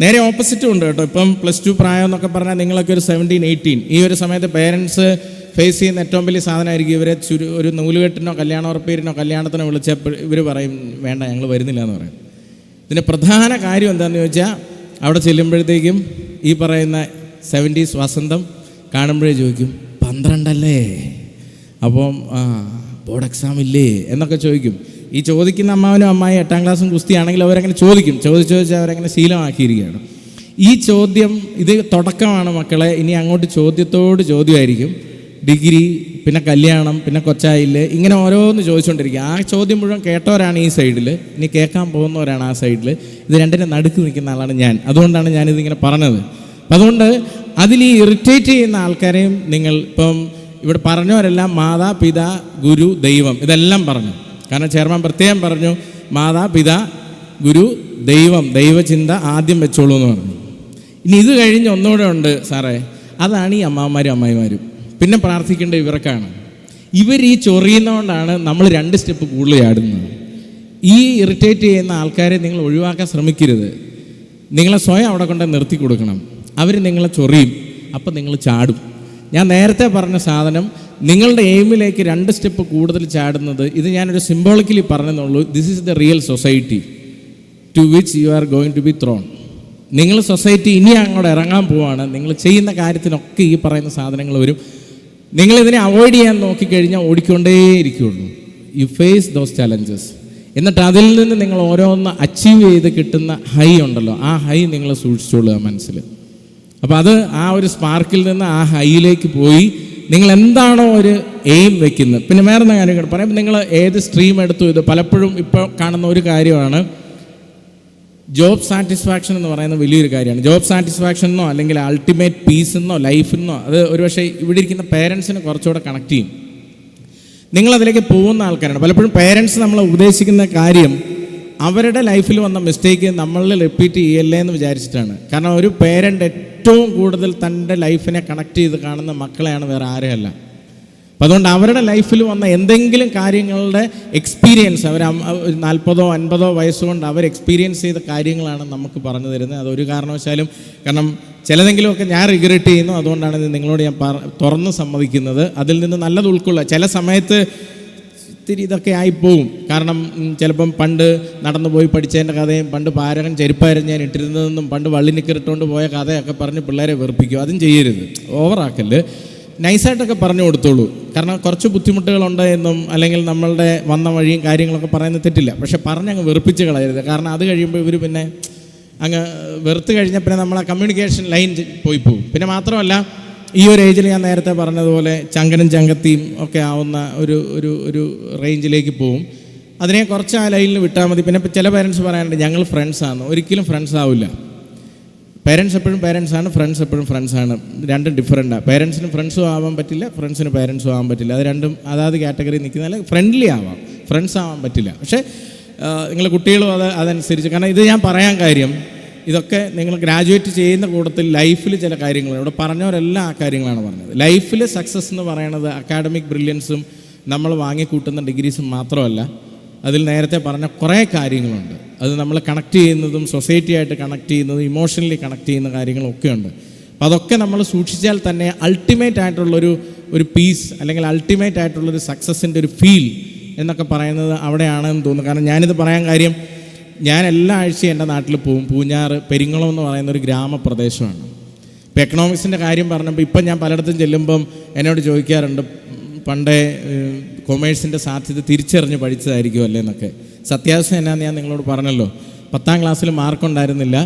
നേരെ ഓപ്പോസിറ്റും ഉണ്ട് കേട്ടോ. ഇപ്പം +2 പ്രായം എന്നൊക്കെ പറഞ്ഞാൽ നിങ്ങളൊക്കെ ഒരു 17-18 ഈ ഒരു സമയത്ത് പേരൻസ് ഫേസ് ചെയ്യുന്ന ഏറ്റവും വലിയ സാധനമായിരിക്കും ഇവരെ ഒരു നൂലുകെട്ടിനോ കല്യാണ ഉറപ്പീരിനോ കല്യാണത്തിനോ വിളിച്ചപ്പോൾ ഇവർ പറയും വേണ്ട ഞങ്ങൾ വരുന്നില്ല എന്ന് പറയും. ഇതിൻ്റെ പ്രധാന കാര്യം എന്താണെന്ന് ചോദിച്ചാൽ അവിടെ ചെല്ലുമ്പോഴത്തേക്കും ഈ പറയുന്ന 70s വസന്തം കാണുമ്പോഴേ ചോദിക്കും 12 അല്ലേ, അപ്പം ബോർഡ് എക്സാം ഇല്ലേ എന്നൊക്കെ ചോദിക്കും. ഈ ചോദിക്കുന്ന അമ്മാവനും അമ്മായി 8ാം ക്ലാസ്സും കുസ്തിയാണെങ്കിൽ അവരങ്ങനെ ചോദിച്ച് അവരങ്ങനെ ശീലമാക്കിയിരിക്കുകയാണ്. ഈ ചോദ്യം ഇത് തുടക്കമാണ് മക്കളെ. ഇനി അങ്ങോട്ട് ചോദ്യത്തോട് ചോദ്യമായിരിക്കും. ഡിഗ്രി, പിന്നെ കല്യാണം, പിന്നെ കൊച്ചായില്, ഇങ്ങനെ ഓരോന്ന് ചോദിച്ചുകൊണ്ടിരിക്കുക. ആ ചോദ്യം മുഴുവൻ കേട്ടവരാണ് ഈ സൈഡിൽ, ഇനി കേൾക്കാൻ പോകുന്നവരാണ് ആ സൈഡിൽ. ഇത് രണ്ടിനെ നടുക്ക് നിൽക്കുന്ന ആളാണ് ഞാൻ. അതുകൊണ്ടാണ് ഞാനിതിങ്ങനെ പറഞ്ഞത്. അപ്പം അതുകൊണ്ട് അതിൽ ഈ ഇറിറ്റേറ്റ് ചെയ്യുന്ന ആൾക്കാരെയും നിങ്ങൾ ഇപ്പം ഇവിടെ പറഞ്ഞവരെല്ലാം മാതാ പിതാ ഗുരു ദൈവം ഇതെല്ലാം പറഞ്ഞു. കാരണം ചെയർമാൻ പ്രത്യേകം പറഞ്ഞു മാതാ പിതാ ഗുരു ദൈവം, ദൈവചിന്ത ആദ്യം വെച്ചോളൂ എന്ന് പറഞ്ഞു. ഇനി ഇത് കഴിഞ്ഞ് ഒന്നുകൂടെ ഉണ്ട് സാറേ, അതാണ് ഈ അമ്മാവന്മാരും അമ്മായിമാരും. പിന്നെ പ്രാർത്ഥിക്കേണ്ട ഇവർക്കാണ്. ഇവർ ഈ ചൊറിയുന്നതുകൊണ്ടാണ് നമ്മൾ 2 സ്റ്റെപ്പ് കൂടുതൽ ചാടുന്നത്. ഈ ഇറിറ്റേറ്റ് ചെയ്യുന്ന ആൾക്കാരെ നിങ്ങൾ ഒഴിവാക്കാൻ ശ്രമിക്കരുത്. നിങ്ങളെ സ്വയം അവിടെ കൊണ്ട് നിർത്തി കൊടുക്കണം. അവർ നിങ്ങളെ ചൊറിയും, അപ്പം നിങ്ങൾ ചാടും. ഞാൻ നേരത്തെ പറഞ്ഞ സാധനം നിങ്ങളുടെ എയിമിലേക്ക് 2 സ്റ്റെപ്പ് കൂടുതൽ ചാടുന്നത്, ഇത് ഞാനൊരു സിംബോളിക്കലി പറഞ്ഞെന്നുള്ളൂ. This is the real society to which you are going to be thrown. നിങ്ങൾ സൊസൈറ്റി ഇനി അങ്ങോട്ട് ഇറങ്ങാൻ പോവാണ്. നിങ്ങൾ ചെയ്യുന്ന കാര്യത്തിനൊക്കെ ഈ പറയുന്ന സാധനങ്ങൾ വരും. നിങ്ങളിതിനെ അവോയ്ഡ് ചെയ്യാൻ നോക്കിക്കഴിഞ്ഞാൽ ഓടിക്കൊണ്ടേയിരിക്കുകയുള്ളൂ. You face those challenges. എന്നിട്ട് അതിൽ നിന്ന് നിങ്ങൾ ഓരോന്ന് അച്ചീവ് ചെയ്ത് കിട്ടുന്ന ഹൈ ഉണ്ടല്ലോ, ആ ഹൈ നിങ്ങൾ സൂക്ഷിച്ചോളുക മനസ്സിൽ. അപ്പോൾ അത് ആ ഒരു സ്പാർക്കിൽ നിന്ന് ആ ഹൈയിലേക്ക് പോയി നിങ്ങൾ എന്താണോ ഒരു എയിം വെക്കുന്നത്. പിന്നെ വേറെ കാര്യങ്ങൾ പറയാം. നിങ്ങൾ ഏത് സ്ട്രീം എടുത്തു, ഇത് പലപ്പോഴും ഇപ്പോൾ കാണുന്ന ഒരു കാര്യമാണ് ജോബ് സാറ്റിസ്ഫാക്ഷൻ എന്ന് പറയുന്ന വലിയൊരു കാര്യമാണ്. ജോബ് സാറ്റിസ്ഫാക്ഷൻ എന്നോ അല്ലെങ്കിൽ അൾട്ടിമേറ്റ് പീസ് എന്നോ ലൈഫെന്നോ അത് ഒരുപക്ഷെ ഇവിടെ ഇരിക്കുന്ന പേരൻസിന് കുറച്ചുകൂടെ കണക്ട് ചെയ്യും. നിങ്ങളതിലേക്ക് പോകുന്ന ആൾക്കാരാണ്. പലപ്പോഴും പേരൻസ് നമ്മൾ ഉപദേശിക്കുന്ന കാര്യം അവരുടെ ലൈഫിൽ വന്ന മിസ്റ്റേക്ക് നമ്മളിൽ റിപ്പീറ്റ് ചെയ്യല്ലേ എന്ന് വിചാരിച്ചിട്ടാണ്. കാരണം ഒരു പേരൻ്റ് ഏറ്റവും കൂടുതൽ തൻ്റെ ലൈഫിനെ കണക്ട് ചെയ്ത് കാണുന്ന മക്കളെയാണ്, വേറെ ആരെയല്ല. അപ്പം അതുകൊണ്ട് അവരുടെ ലൈഫിൽ വന്ന എന്തെങ്കിലും കാര്യങ്ങളുടെ എക്സ്പീരിയൻസ് അവർ 40 or 50 വയസ്സുകൊണ്ട് അവർ എക്സ്പീരിയൻസ് ചെയ്ത കാര്യങ്ങളാണ് നമുക്ക് പറഞ്ഞു തരുന്നത്. അതൊരു കാരണവശാലും, കാരണം ചിലതെങ്കിലുമൊക്കെ ഞാൻ റിഗ്രറ്റ് ചെയ്യുന്നു, അതുകൊണ്ടാണ് ഇത് നിങ്ങളോട് ഞാൻ തുറന്ന് സമ്മതിക്കുന്നത്. അതിൽ നിന്ന് നല്ലത് ഉൾക്കൊള്ളുക. ചില സമയത്ത് ഇത്തിരി ഇതൊക്കെ ആയിപ്പോവും. കാരണം ചിലപ്പം പണ്ട് നടന്നു പോയി പഠിച്ചതിൻ്റെ കഥയും പണ്ട് പാരകൻ ചെരുപ്പായിരുന്നു ഞാൻ ഇട്ടിരുന്നതെന്നും പണ്ട് വള്ളിനിക്കറിട്ടുകൊണ്ട് പോയ കഥയൊക്കെ പറഞ്ഞ് പിള്ളേരെ വെറുപ്പിക്കും. അതും ചെയ്യരുത്, ഓവറാക്കല്ല്. നൈസായിട്ടൊക്കെ പറഞ്ഞു കൊടുത്തോളൂ. കാരണം കുറച്ച് ബുദ്ധിമുട്ടുകളുണ്ട് എന്നും അല്ലെങ്കിൽ നമ്മളുടെ വന്ന വഴിയും കാര്യങ്ങളൊക്കെ പറയുന്നത് തെറ്റില്ല. പക്ഷെ പറഞ്ഞങ്ങ് വെറുപ്പിച്ച് കളയരുത്. കാരണം അത് കഴിയുമ്പോൾ ഇവർ പിന്നെ അങ്ങ് വെറുത്ത് കഴിഞ്ഞാൽ പിന്നെ നമ്മളെ കമ്മ്യൂണിക്കേഷൻ ലൈൻ പോയി പോകും. പിന്നെ മാത്രമല്ല ഈ ഒരു ഏജിൽ ഞാൻ നേരത്തെ പറഞ്ഞതുപോലെ ചങ്കനും ചങ്കത്തിയും ഒക്കെ ആവുന്ന ഒരു റേഞ്ചിലേക്ക് പോവും. അതിനെ കുറച്ച് ആ ലൈനിൽ വിട്ടാൽ മതി. പിന്നെ ചില പേരൻസ് പറയാനുണ്ട് ഞങ്ങൾ ഫ്രണ്ട്സാണ്. ഒരിക്കലും ഫ്രണ്ട്സ് ആവില്ല. പേരൻസ് എപ്പോഴും പേരൻസാണ്, ഫ്രണ്ട്സ് എപ്പോഴും ഫ്രണ്ട്സാണ്. രണ്ടും ഡിഫറൻറ്റാണ്. പേരൻസിന് ഫ്രണ്ട്സും ആവാൻ പറ്റില്ല, ഫ്രണ്ട്സിന് പേരൻസും ആവാൻ പറ്റില്ല. അത് രണ്ടും അതാത് കാറ്റഗറി നിൽക്കുന്ന. ഫ്രണ്ട്ലി ആവാം, ഫ്രണ്ട്സ് ആവാൻ പറ്റില്ല. പക്ഷേ നിങ്ങൾ കുട്ടികളും അതനുസരിച്ച്, കാരണം ഇത് ഞാൻ പറയാൻ കാര്യം, ഇതൊക്കെ നിങ്ങൾ ഗ്രാജുവേറ്റ് ചെയ്യുന്ന കൂട്ടത്തിൽ ലൈഫിൽ ചില കാര്യങ്ങളുണ്ട്. ഇവിടെ പറഞ്ഞവരെല്ലാം ആ കാര്യങ്ങളാണ് പറഞ്ഞത്. ലൈഫിൽ സക്സസ് എന്ന് പറയുന്നത് അക്കാഡമിക് ബ്രില്യൻസും നമ്മൾ വാങ്ങിക്കൂട്ടുന്ന ഡിഗ്രീസും മാത്രമല്ല, അതിൽ നേരത്തെ പറഞ്ഞ കുറേ കാര്യങ്ങളുണ്ട്. അത് നമ്മൾ കണക്ട് ചെയ്യുന്നതും സൊസൈറ്റിയായിട്ട് കണക്ട് ചെയ്യുന്നതും ഇമോഷണലി കണക്ട് ചെയ്യുന്ന കാര്യങ്ങളൊക്കെ ഉണ്ട്. അപ്പോൾ അതൊക്കെ നമ്മൾ സൂക്ഷിച്ചാൽ തന്നെ അൾട്ടിമേറ്റ് ആയിട്ടുള്ളൊരു പീസ്, അല്ലെങ്കിൽ അൾട്ടിമേറ്റ് ആയിട്ടുള്ളൊരു സക്സസിൻ്റെ ഒരു ഫീൽ എന്നൊക്കെ പറയുന്നത് അവിടെയാണെന്ന് തോന്നുന്നു. കാരണം ഞാനിത് പറയാൻ കാര്യം, ഞാൻ എല്ലാ ആഴ്ചയും എൻ്റെ നാട്ടിൽ പോകും. പൂഞ്ഞാറ് പെരിങ്ങളം എന്ന് പറയുന്ന ഒരു ഗ്രാമപ്രദേശമാണ്. ഇപ്പോൾ എക്കണോമിക്സിൻ്റെ കാര്യം പറഞ്ഞപ്പോൾ ഇപ്പം ഞാൻ പലയിടത്തും ചെല്ലുമ്പം എന്നോട് ചോദിക്കാറുണ്ട്, പണ്ടേ കൊമേഴ്സിൻ്റെ സാധ്യത തിരിച്ചറിഞ്ഞ് പഠിച്ചതായിരിക്കുമല്ലേ എന്നൊക്കെ. സത്യാവസ്ഥ എന്നാന്ന് ഞാൻ നിങ്ങളോട് പറഞ്ഞല്ലോ. 10ാം ക്ലാസ്സിൽ മാർക്കുണ്ടായിരുന്നില്ല,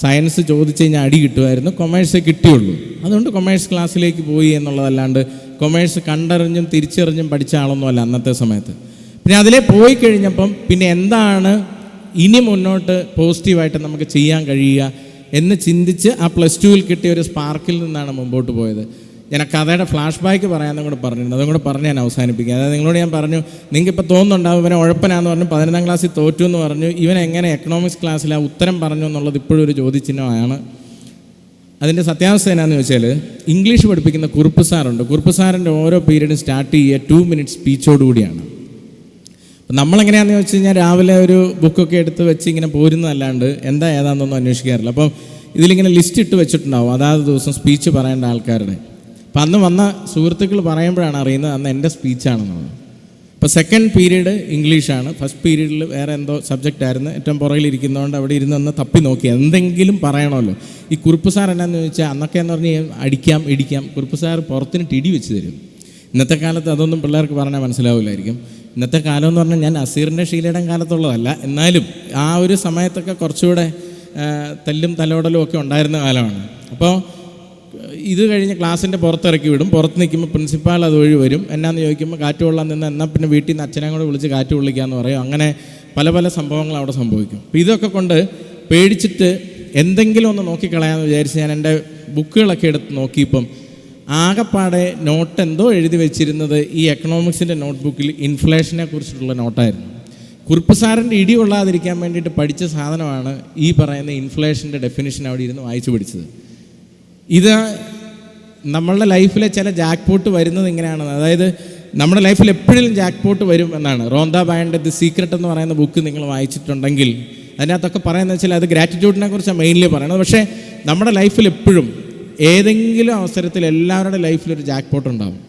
സയൻസ് ചോദിച്ചു കഴിഞ്ഞാൽ അടി കിട്ടുമായിരുന്നു, കൊമേഴ്സേ കിട്ടിയുള്ളൂ. അതുകൊണ്ട് കൊമേഴ്സ് ക്ലാസ്സിലേക്ക് പോയി എന്നുള്ളതല്ലാണ്ട് കൊമേഴ്സ് കണ്ടറിഞ്ഞും തിരിച്ചറിഞ്ഞും പഠിച്ച ആളൊന്നുമല്ല അന്നത്തെ സമയത്ത്. പിന്നെ അതിലേ പോയി കഴിഞ്ഞപ്പം പിന്നെ എന്താണ് ഇനി മുന്നോട്ട് പോസിറ്റീവായിട്ട് നമുക്ക് ചെയ്യാൻ കഴിയുക എന്ന് ചിന്തിച്ച് ആ +2 കിട്ടിയ ഒരു സ്പാർക്കിൽ നിന്നാണ് മുമ്പോട്ട് പോയത്. ഞാൻ ആ കഥയുടെ ഫ്ലാഷ് ബാക്ക് പറയാമെന്നും കൂടെ പറഞ്ഞിരുന്നു, അതും കൂടെ പറഞ്ഞ് ഞാൻ അവസാനിപ്പിക്കുക. അതായത് നിങ്ങളോട് ഞാൻ പറഞ്ഞു, നിങ്ങൾക്കിപ്പോൾ തോന്നുന്നുണ്ടാവും ഇവനെ ഉഴപ്പനാന്ന് പറഞ്ഞു, 11ാം ക്ലാസ്സിൽ തോറ്റു എന്ന് പറഞ്ഞു, ഇവൻ എങ്ങനെ എക്കണോമിക്സ് ക്ലാസ്സിൽ ആ ഉത്തരം പറഞ്ഞു എന്നുള്ളത് ഇപ്പോഴും ഒരു ചോദ്യചിഹ്നമാണ്. അതിൻ്റെ സത്യാവസ്ഥ എന്നാന്ന് ചോദിച്ചാൽ, ഇംഗ്ലീഷ് പഠിപ്പിക്കുന്ന കുറുപ്പ് സാറുണ്ട്. കുറുപ്പ് സാറിൻ്റെ ഓരോ പീരീഡും സ്റ്റാർട്ട് ചെയ്യുക 2 മിനിറ്റ് സ്പീച്ചോടുകൂടിയാണ്. നമ്മളെങ്ങനെയാണെന്ന് വെച്ച് കഴിഞ്ഞാൽ രാവിലെ ഒരു ബുക്കൊക്കെ എടുത്ത് വെച്ച് ഇങ്ങനെ പോരുന്നതല്ലാണ്ട് എന്താ ഏതാണെന്നൊന്നും അന്വേഷിക്കാറില്ല. അപ്പം ഇതിലിങ്ങനെ ലിസ്റ്റ് ഇട്ട് വെച്ചിട്ടുണ്ടാവും അതാത് ദിവസം സ്പീച്ച് പറയേണ്ട ആൾക്കാരുടെ. അപ്പം അന്ന് വന്ന സുഹൃത്തുക്കൾ പറയുമ്പോഴാണ് അറിയുന്നത് അന്ന് എൻ്റെ സ്പീച്ചാണെന്നുള്ളത്. ഇപ്പോൾ സെക്കൻഡ് പീരീഡ് ഇംഗ്ലീഷാണ്, ഫസ്റ്റ് പീരീഡിൽ വേറെ എന്തോ സബ്ജക്റ്റ് ആയിരുന്നു. ഏറ്റവും പുറകിലിരിക്കുന്നതുകൊണ്ട് അവിടെ ഇരുന്ന് ഒന്ന് തപ്പി നോക്കി എന്തെങ്കിലും പറയണമല്ലോ. ഈ കുറുപ്പ് സാർ എന്നാന്ന് ചോദിച്ചാൽ, അന്നൊക്കെ എന്ന് പറഞ്ഞാൽ അടിക്കാം ഇടിക്കാം, കുറുപ്പ് സാർ പുറത്തിനിട്ട് ഇടി വെച്ച് തരും. ഇന്നത്തെ കാലത്ത് അതൊന്നും പിള്ളേർക്ക് പറഞ്ഞാൽ മനസ്സിലാവില്ലായിരിക്കും. ഇന്നത്തെ കാലം എന്ന് പറഞ്ഞാൽ ഞാൻ അസീറിൻ്റെ ഷീലയുടെ കാലത്തുള്ളതല്ല, എന്നാലും ആ ഒരു സമയത്തൊക്കെ കുറച്ചുകൂടെ തല്ലും തലോടലും ഒക്കെ ഉണ്ടായിരുന്ന കാലമാണ്. അപ്പോൾ ഇത് കഴിഞ്ഞ് ക്ലാസ്സിൻ്റെ പുറത്തിറക്കി വിടും. പുറത്ത് നിൽക്കുമ്പോൾ പ്രിൻസിപ്പാൾ അതുവഴി വരും. എന്നാന്ന് ചോദിക്കുമ്പോൾ കാറ്റ് കൊള്ളാൻ നിന്ന്, എന്നാൽ പിന്നെ വീട്ടിൽ നിന്ന് അച്ഛനെ കൂടെ വിളിച്ച് കാറ്റ് കൊള്ളിക്കാമെന്ന് പറയും. അങ്ങനെ പല പല സംഭവങ്ങൾ അവിടെ സംഭവിക്കും. അപ്പോൾ ഇതൊക്കെ കൊണ്ട് പേടിച്ചിട്ട് എന്തെങ്കിലും ഒന്ന് നോക്കിക്കളയാമെന്ന് വിചാരിച്ച് ഞാൻ എൻ്റെ ബുക്കുകളൊക്കെ എടുത്ത് നോക്കിയപ്പം ആകെപ്പാടെ നോട്ട് എന്തോ എഴുതി വെച്ചിരുന്നത് ഈ എക്കണോമിക്സിൻ്റെ നോട്ട്ബുക്കിൽ ഇൻഫ്ലേഷനെ കുറിച്ചിട്ടുള്ള നോട്ടായിരുന്നു. കുറുപ്പ് സാറിൻ്റെ ഇടി കൊള്ളാതിരിക്കാൻ വേണ്ടിയിട്ട് പഠിച്ച സാധനമാണ് ഈ പറയുന്ന ഇൻഫ്ലേഷൻ്റെ ഡെഫിനിഷൻ അവിടെ ഇരുന്ന് വായിച്ചു പഠിച്ചത്. ഇത് നമ്മളുടെ ലൈഫിലെ ചില ജാക്ക് പോട്ട് വരുന്നത് ഇങ്ങനെയാണ്. അതായത് നമ്മുടെ ലൈഫിൽ എപ്പോഴും ജാക്ക് പോട്ട് വരും എന്നാണ്. റോന്ദ ബായൻ്റെ ദി സീക്രട്ട് എന്ന് പറയുന്ന ബുക്ക് നിങ്ങൾ വായിച്ചിട്ടുണ്ടെങ്കിൽ അതിനകത്തൊക്കെ പറയുന്നത് വെച്ചാൽ അത് ഗ്രാറ്റിറ്റ്യൂഡിനെ കുറിച്ചാണ് മെയിൻലി പറയുന്നത്. പക്ഷേ നമ്മുടെ ലൈഫിൽ എപ്പോഴും ഏതെങ്കിലും അവസരത്തിൽ എല്ലാവരുടെ ലൈഫിലൊരു ജാക്ക് പോട്ട് ഉണ്ടാവും.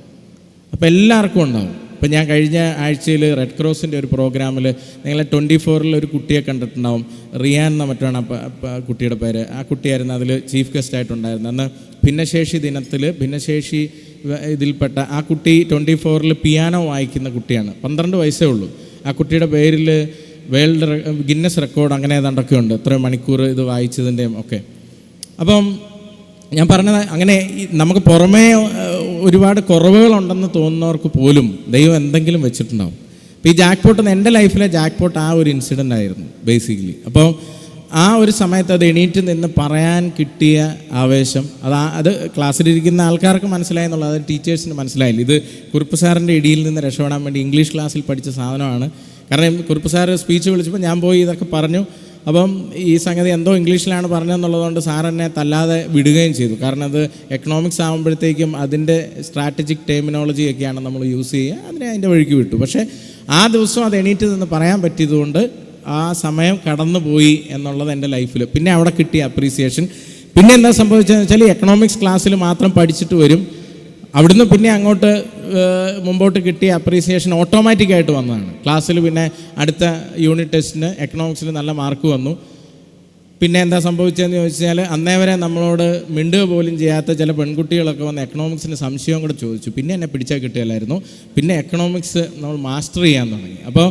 അപ്പോൾ എല്ലാവർക്കും ഉണ്ടാവും. ഇപ്പം ഞാൻ കഴിഞ്ഞ ആഴ്ചയിൽ റെഡ് ക്രോസിൻ്റെ ഒരു പ്രോഗ്രാമിൽ നിങ്ങളെ 24 ഒരു കുട്ടിയെ കണ്ടിട്ടുണ്ടാവും. റിയാൻ എന്ന മറ്റാണ് കുട്ടിയുടെ പേര്. ആ കുട്ടിയായിരുന്നു അതിൽ ചീഫ് ഗസ്റ്റായിട്ടുണ്ടായിരുന്നത്. അന്ന് ഭിന്നശേഷി ദിനത്തിൽ ഭിന്നശേഷി ഇതിൽപ്പെട്ട ആ കുട്ടി 24 പിയാനോ വായിക്കുന്ന കുട്ടിയാണ്. 12 വയസ്സേ ഉള്ളൂ. ആ കുട്ടിയുടെ പേരിൽ ഗിന്നസ് റെക്കോർഡ് അങ്ങനെ ഏതാണ്ടൊക്കെ ഉണ്ട്, എത്ര മണിക്കൂർ ഇത് വായിച്ചതിൻ്റെയും ഒക്കെ. അപ്പം ഞാൻ പറഞ്ഞത് അങ്ങനെ നമുക്ക് പുറമേ ഒരുപാട് കുറവുകളുണ്ടെന്ന് തോന്നുന്നവർക്ക് പോലും ദൈവം എന്തെങ്കിലും വെച്ചിട്ടുണ്ടാവും. അപ്പോൾ ഈ ജാക്ക് പോട്ട് എൻ്റെ ലൈഫിലെ ജാക്ക് പോട്ട് ആ ഒരു ഇൻസിഡൻ്റ് ആയിരുന്നു ബേസിക്കലി. അപ്പോൾ ആ ഒരു സമയത്ത് അത് എണീറ്റ് നിന്ന് പറയാൻ കിട്ടിയ ആവേശം, അത് ക്ലാസ്സിലിരിക്കുന്ന ആൾക്കാർക്ക് മനസ്സിലായി എന്നുള്ളത്, അത് ടീച്ചേഴ്സിന് മനസ്സിലായില്ല. ഇത് കുറുപ്പ് സാറിൻ്റെ ഇടിയിൽ നിന്ന് രക്ഷപ്പെടാൻ വേണ്ടി ഇംഗ്ലീഷ് ക്ലാസ്സിൽ പഠിച്ച സാധനമാണ്. കാരണം കുറുപ്പ് സാറ് സ്പീച്ച് വിളിച്ചപ്പോൾ ഞാൻ പോയി ഇതൊക്കെ പറഞ്ഞു. അപ്പം ഈ സംഗതി എന്തോ ഇംഗ്ലീഷിലാണ് പറഞ്ഞതെന്നുള്ളതുകൊണ്ട് സാർ എന്നെ തല്ലാതെ വിടുകയും ചെയ്തു. കാരണം അത് എക്കണോമിക്സ് ആകുമ്പോഴത്തേക്കും അതിൻ്റെ സ്ട്രാറ്റജിക് ടെർമിനോളജി ഒക്കെയാണ് നമ്മൾ യൂസ് ചെയ്യുക. അതിൻ്റെ വഴിക്ക് വിട്ടു. പക്ഷേ ആ ദിവസം അത് എണീറ്റ് നിന്ന് പറയാൻ പറ്റിയതുകൊണ്ട് ആ സമയം കടന്നുപോയി എന്നുള്ളത് എൻ്റെ ലൈഫിൽ. പിന്നെ അവിടെ കിട്ടിയ അപ്രീസിയേഷൻ. പിന്നെ എന്താ സംഭവിച്ചതെന്ന് വെച്ചാൽ എക്കണോമിക്സ് ക്ലാസ്സിൽ മാത്രം പഠിച്ചിട്ട് വരും. അവിടുന്ന് പിന്നെ അങ്ങോട്ട് മുമ്പോട്ട് കിട്ടിയ അപ്രീസിയേഷൻ ഓട്ടോമാറ്റിക്കായിട്ട് വന്നതാണ്. ക്ലാസ്സിൽ പിന്നെ അടുത്ത യൂണിറ്റ് ടെസ്റ്റിന് എക്കണോമിക്സിൽ നല്ല മാർക്ക് വന്നു. പിന്നെ എന്താ സംഭവിച്ചതെന്ന് ചോദിച്ചാൽ അന്നേ വരെ നമ്മളോട് മിണ്ടുക പോലും ചെയ്യാത്ത ചില പെൺകുട്ടികളൊക്കെ വന്ന് എക്കണോമിക്സിന് സംശയം കൂടെ ചോദിച്ചു. പിന്നെ എന്നെ പിടിച്ചാൽ കിട്ടിയല്ലായിരുന്നു. പിന്നെ എക്കണോമിക്സ് നമ്മൾ മാസ്റ്റർ ചെയ്യാൻ തുടങ്ങി. അപ്പോൾ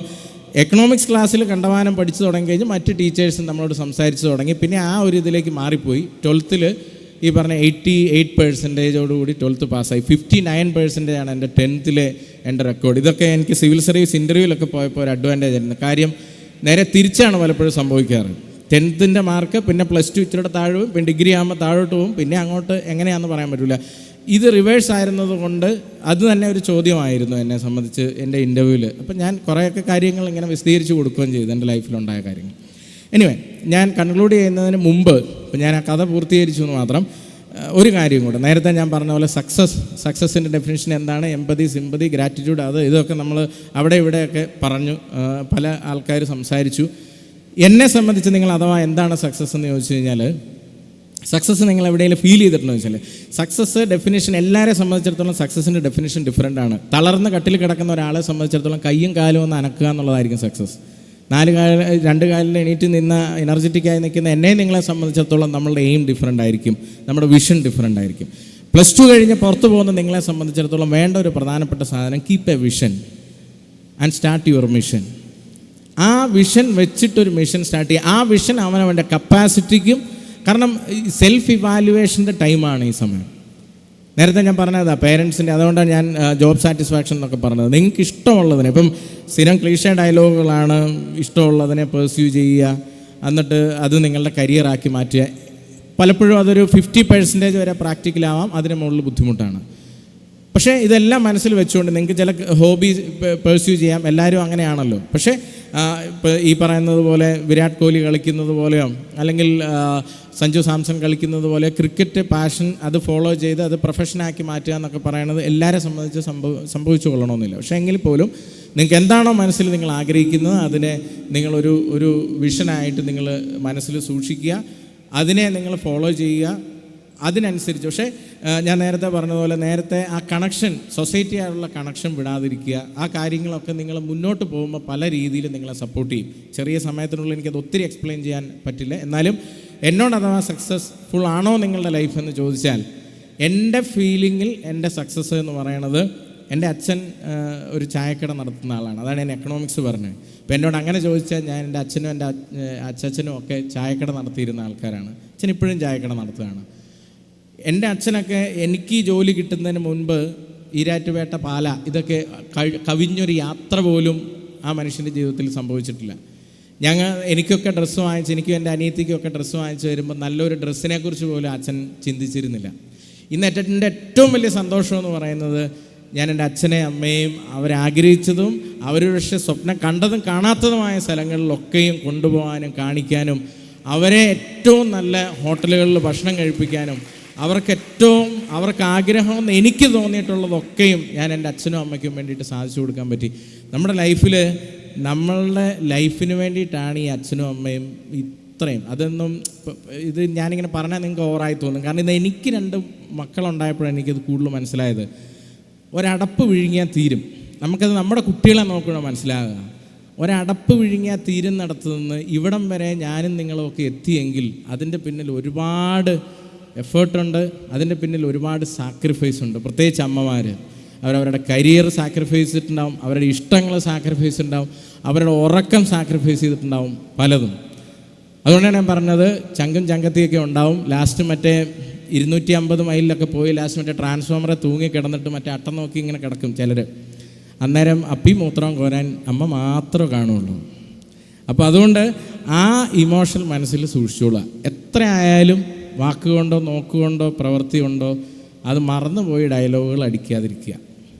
എക്കണോമിക്സ് ക്ലാസ്സിൽ കണ്ടമാനം പഠിച്ചു തുടങ്ങി കഴിഞ്ഞ് മറ്റ് ടീച്ചേഴ്സും നമ്മളോട് സംസാരിച്ച് തുടങ്ങി. പിന്നെ ആ ഒരു ഇതിലേക്ക് മാറിപ്പോയി. 12th ഈ പറഞ്ഞ 88% 12th പാസ്സായി. 59% ആണ് എൻ്റെ 10th എൻ്റെ റെക്കോർഡ്. ഇതൊക്കെ എനിക്ക് സിവിൽ സർവീസ് ഇൻ്റർവ്യൂവിലൊക്കെ പോയപ്പോൾ ഒരു അഡ്വാൻറ്റേജ് ആയിരുന്നു. കാര്യം നേരെ തിരിച്ചാണ് പലപ്പോഴും സംഭവിക്കാറ്. 10th മാർക്ക് പിന്നെ +2 ഇച്ചിരി താഴെ, പിന്നെ ഡിഗ്രി ആകുമ്പോൾ താഴോട്ട് പോകും, പിന്നെ അങ്ങോട്ട് എങ്ങനെയാണെന്ന് പറയാൻ പറ്റില്ല. ഇത് റിവേഴ്സ് ആയിരുന്നത് കൊണ്ട് അത് തന്നെ ഒരു ചോദ്യമായിരുന്നു എന്നെ സംബന്ധിച്ച് എൻ്റെ ഇൻ്റർവ്യൂവിൽ. അപ്പം ഞാൻ കുറേയൊക്കെ കാര്യങ്ങൾ ഇങ്ങനെ വിശദീകരിച്ച് കൊടുക്കുകയും ചെയ്തു, എൻ്റെ ലൈഫിലുണ്ടായ കാര്യങ്ങൾ. എനിവേ, ഞാൻ കൺക്ലൂഡ് ചെയ്യുന്നതിന് മുമ്പ്, ഇപ്പം ഞാൻ ആ കഥ പൂർത്തീകരിച്ചു എന്ന് മാത്രം, ഒരു കാര്യം കൂടെ. നേരത്തെ ഞാൻ പറഞ്ഞ പോലെ സക്സസിൻ്റെ ഡെഫിനിഷൻ എന്താണ്, എമ്പതി, സിമ്പതി, ഗ്രാറ്റിറ്റ്യൂഡ്, ഇതൊക്കെ നമ്മൾ അവിടെ ഇവിടെയൊക്കെ പറഞ്ഞു, പല ആൾക്കാർ സംസാരിച്ചു. എന്നെ സംബന്ധിച്ച് നിങ്ങൾ അഥവാ എന്താണ് സക്സസ് എന്ന് ചോദിച്ചു കഴിഞ്ഞാൽ, സക്സസ് നിങ്ങൾ എവിടെയെങ്കിലും ഫീൽ ചെയ്തിട്ടുണ്ടോ വെച്ചാൽ, സക്സസ് ഡെഫിനിഷൻ എല്ലാവരെ സംബന്ധിച്ചിടത്തോളം സക്സസിൻ്റെ ഡെഫിനിഷൻ ഡിഫറൻ്റ് ആണ്. തളർന്ന് കട്ടിൽ കിടക്കുന്ന ഒരാളെ സംബന്ധിച്ചിടത്തോളം കയ്യും കാലും ഒന്ന് അനക്കുക എന്നുള്ളതായിരിക്കും സക്സസ്. 2 കാലിൽ എണീറ്റ് നിന്ന് എനർജറ്റിക്കായി നിൽക്കുന്ന എന്നെ നിങ്ങളെ സംബന്ധിച്ചിടത്തോളം നമ്മളുടെ എയിം ഡിഫറൻ്റ് ആയിരിക്കും, നമ്മുടെ വിഷൻ ഡിഫറൻ്റ് ആയിരിക്കും. +2 കഴിഞ്ഞ് പുറത്ത് പോകുന്ന നിങ്ങളെ സംബന്ധിച്ചിടത്തോളം വേണ്ട ഒരു പ്രധാനപ്പെട്ട സാധനം, keep A vision and start your mission. ആ വിഷൻ വെച്ചിട്ടൊരു മിഷൻ സ്റ്റാർട്ട് ചെയ്യുക. ആ വിഷൻ അവനവൻ്റെ കപ്പാസിറ്റിക്കും, കാരണം സെൽഫ് ഇവാലുവേഷൻ്റെ ടൈമാണ് ഈ സമയം. നേരത്തെ ഞാൻ പറഞ്ഞതാണ് പേരൻസിൻ്റെ, അതുകൊണ്ടാണ് ഞാൻ ജോബ് സാറ്റിസ്ഫാക്ഷൻ എന്നൊക്കെ പറഞ്ഞത്. നിങ്ങൾക്ക് ഇഷ്ടമുള്ളതിനെ, ഇപ്പം സ്ഥിരം ക്ലീഷേ ഡയലോഗുകളാണ്, ഇഷ്ടമുള്ളതിനെ പെർസ്യൂ ചെയ്യുക, എന്നിട്ട് അത് നിങ്ങളുടെ കരിയറാക്കി മാറ്റുക. പലപ്പോഴും അതൊരു 50% വരെ പ്രാക്ടിക്കലാവാം, അതിന് മുകളിൽ ബുദ്ധിമുട്ടാണ്. പക്ഷേ ഇതെല്ലാം മനസ്സിൽ വെച്ചുകൊണ്ട് നിങ്ങൾക്ക് ചില ഹോബീസ് പെർസ്യൂ ചെയ്യാം, എല്ലാവരും അങ്ങനെയാണല്ലോ. പക്ഷേ ഇപ്പോൾ ഈ പറയുന്നത് പോലെ വിരാട് കോഹ്ലി കളിക്കുന്നത് പോലെയോ അല്ലെങ്കിൽ സഞ്ജു സാംസൺ കളിക്കുന്നത് പോലെ ക്രിക്കറ്റ് പാഷൻ അത് ഫോളോ ചെയ്ത് അത് പ്രൊഫഷനാക്കി മാറ്റുക എന്നൊക്കെ പറയുന്നത് എല്ലാവരെ സംബന്ധിച്ച് സംഭവിച്ചു കൊള്ളണമെന്നില്ല. പക്ഷേ എങ്കിൽ പോലും നിങ്ങൾക്ക് എന്താണോ മനസ്സിൽ നിങ്ങൾ ആഗ്രഹിക്കുന്നത് അതിനെ നിങ്ങളൊരു വിഷനായിട്ട് നിങ്ങൾ മനസ്സിൽ സൂക്ഷിക്കുക, അതിനെ നിങ്ങൾ ഫോളോ ചെയ്യുക, അതിനനുസരിച്ച്. പക്ഷേ ഞാൻ നേരത്തെ പറഞ്ഞതുപോലെ നേരത്തെ ആ കണക്ഷൻ, സൊസൈറ്റിയായുള്ള കണക്ഷൻ വിടാതിരിക്കുക. ആ കാര്യങ്ങളൊക്കെ നിങ്ങൾ മുന്നോട്ട് പോകുമ്പോൾ പല രീതിയിൽ നിങ്ങളെ സപ്പോർട്ട് ചെയ്യും. ചെറിയ സമയത്തിനുള്ളിൽ എനിക്കത് ഒത്തിരി എക്സ്പ്ലെയിൻ ചെയ്യാൻ പറ്റില്ല. എന്നാലും എന്നോട് അഥവാ സക്സസ്ഫുൾ ആണോ നിങ്ങളുടെ ലൈഫ് എന്ന് ചോദിച്ചാൽ, എൻ്റെ ഫീലിങ്ങിൽ എൻ്റെ സക്സസ് എന്ന് പറയണത്, എൻ്റെ അച്ഛൻ ഒരു ചായക്കട നടത്തുന്ന ആളാണ്. അതാണ് ഞാൻ എക്കണോമിക്സ് പറഞ്ഞത്. അപ്പോൾ എന്നോട് അങ്ങനെ ചോദിച്ചാൽ, ഞാൻ എൻ്റെ അച്ഛനും എൻ്റെ അച്ഛനും ഒക്കെ ചായക്കട നടത്തിയിരുന്ന ആൾക്കാരാണ്. അച്ഛൻ ഇപ്പോഴും ചായക്കട നടത്തുകയാണ്. എൻ്റെ അച്ഛനൊക്കെ എനിക്ക് ജോലി കിട്ടുന്നതിന് മുൻപ് ഈരാറ്റുപേട്ട, പാല ഇതൊക്കെ കവിഞ്ഞൊരു യാത്ര പോലും ആ മനുഷ്യൻ്റെ ജീവിതത്തിൽ സംഭവിച്ചിട്ടില്ല. എനിക്കൊക്കെ ഡ്രസ്സ് വാങ്ങിച്ച്, എനിക്കും എൻ്റെ അനിയത്തിക്കൊക്കെ ഡ്രസ്സ് വാങ്ങിച്ച് വരുമ്പോൾ നല്ലൊരു ഡ്രസ്സിനെ കുറിച്ച് പോലും അച്ഛൻ ചിന്തിച്ചിരുന്നില്ല. ഇന്ന് എൻ്റെ ഏറ്റവും വലിയ സന്തോഷം എന്ന് പറയുന്നത്, ഞാൻ എൻ്റെ അച്ഛനെയും അമ്മയും അവരാഗ്രഹിച്ചതും അവരൊരു പക്ഷേ സ്വപ്നം കണ്ടതും കാണാത്തതുമായ സ്ഥലങ്ങളിലൊക്കെയും കൊണ്ടുപോകാനും കാണിക്കാനും, അവരെ ഏറ്റവും നല്ല ഹോട്ടലുകളിൽ ഭക്ഷണം കഴിപ്പിക്കാനും, അവർക്ക് ആഗ്രഹമെന്ന് എനിക്ക് തോന്നിയിട്ടുള്ളതൊക്കെയും ഞാൻ എൻ്റെ അച്ഛനും അമ്മയ്ക്കും വേണ്ടിയിട്ട് സാധിച്ചു കൊടുക്കാൻ പറ്റി. നമ്മളുടെ ലൈഫിന് വേണ്ടിയിട്ടാണ് ഈ അച്ഛനും അമ്മയും ഇത്രയും. അതൊന്നും ഇത് ഞാനിങ്ങനെ പറഞ്ഞാൽ നിങ്ങൾക്ക് ഓവറായി തോന്നും. കാരണം ഇത് എനിക്ക് 2 മക്കളുണ്ടായപ്പോഴാണ് എനിക്കത് കൂടുതൽ മനസ്സിലായത്. ഒരടപ്പ് വിഴുങ്ങിയാൽ തീരും. നമുക്കത് നമ്മുടെ കുട്ടികളെ നോക്കണം മനസ്സിലാകുക. ഒരടപ്പ് വിഴുങ്ങിയാൽ തീരുന്നിടത്ത് നിന്ന് ഇവിടം വരെ ഞാനും നിങ്ങളുമൊക്കെ എത്തിയെങ്കിൽ അതിൻ്റെ പിന്നിൽ ഒരുപാട് എഫേർട്ടുണ്ട്, അതിൻ്റെ പിന്നിൽ ഒരുപാട് സാക്രിഫൈസ് ഉണ്ട്. പ്രത്യേകിച്ച് അമ്മമാർ അവരവരുടെ കരിയർ സാക്രിഫൈസ് ചെയ്തിട്ടുണ്ടാവും, അവരുടെ ഇഷ്ടങ്ങൾ സാക്രിഫൈസ് ഉണ്ടാവും, അവരുടെ ഉറക്കം സാക്രിഫൈസ് ചെയ്തിട്ടുണ്ടാവും, പലതും. അതുകൊണ്ടാണ് ഞാൻ പറഞ്ഞത്, ചങ്കും ചങ്കത്തിയൊക്കെ ഉണ്ടാവും. ലാസ്റ്റ് മറ്റേ 250 മൈലിലൊക്കെ പോയി ലാസ്റ്റ് മറ്റേ ട്രാൻസ്ഫോമറെ തൂങ്ങി കിടന്നിട്ട് മറ്റേ അട്ടം നോക്കി ഇങ്ങനെ കിടക്കും ചിലർ. അന്നേരം അപ്പി മൂത്രം കോരാൻ അമ്മ മാത്രമേ കാണുള്ളൂ. അപ്പോൾ അതുകൊണ്ട് ആ ഇമോഷൻ മനസ്സിൽ സൂക്ഷിച്ചോളുക. എത്ര ആയാലും വാക്കുകൊണ്ടോ നോക്കുകൊണ്ടോ പ്രവൃത്തി കൊണ്ടോ അത് മറന്നുപോയി ഡയലോഗുകൾ അടിക്കാതിരിക്കുക.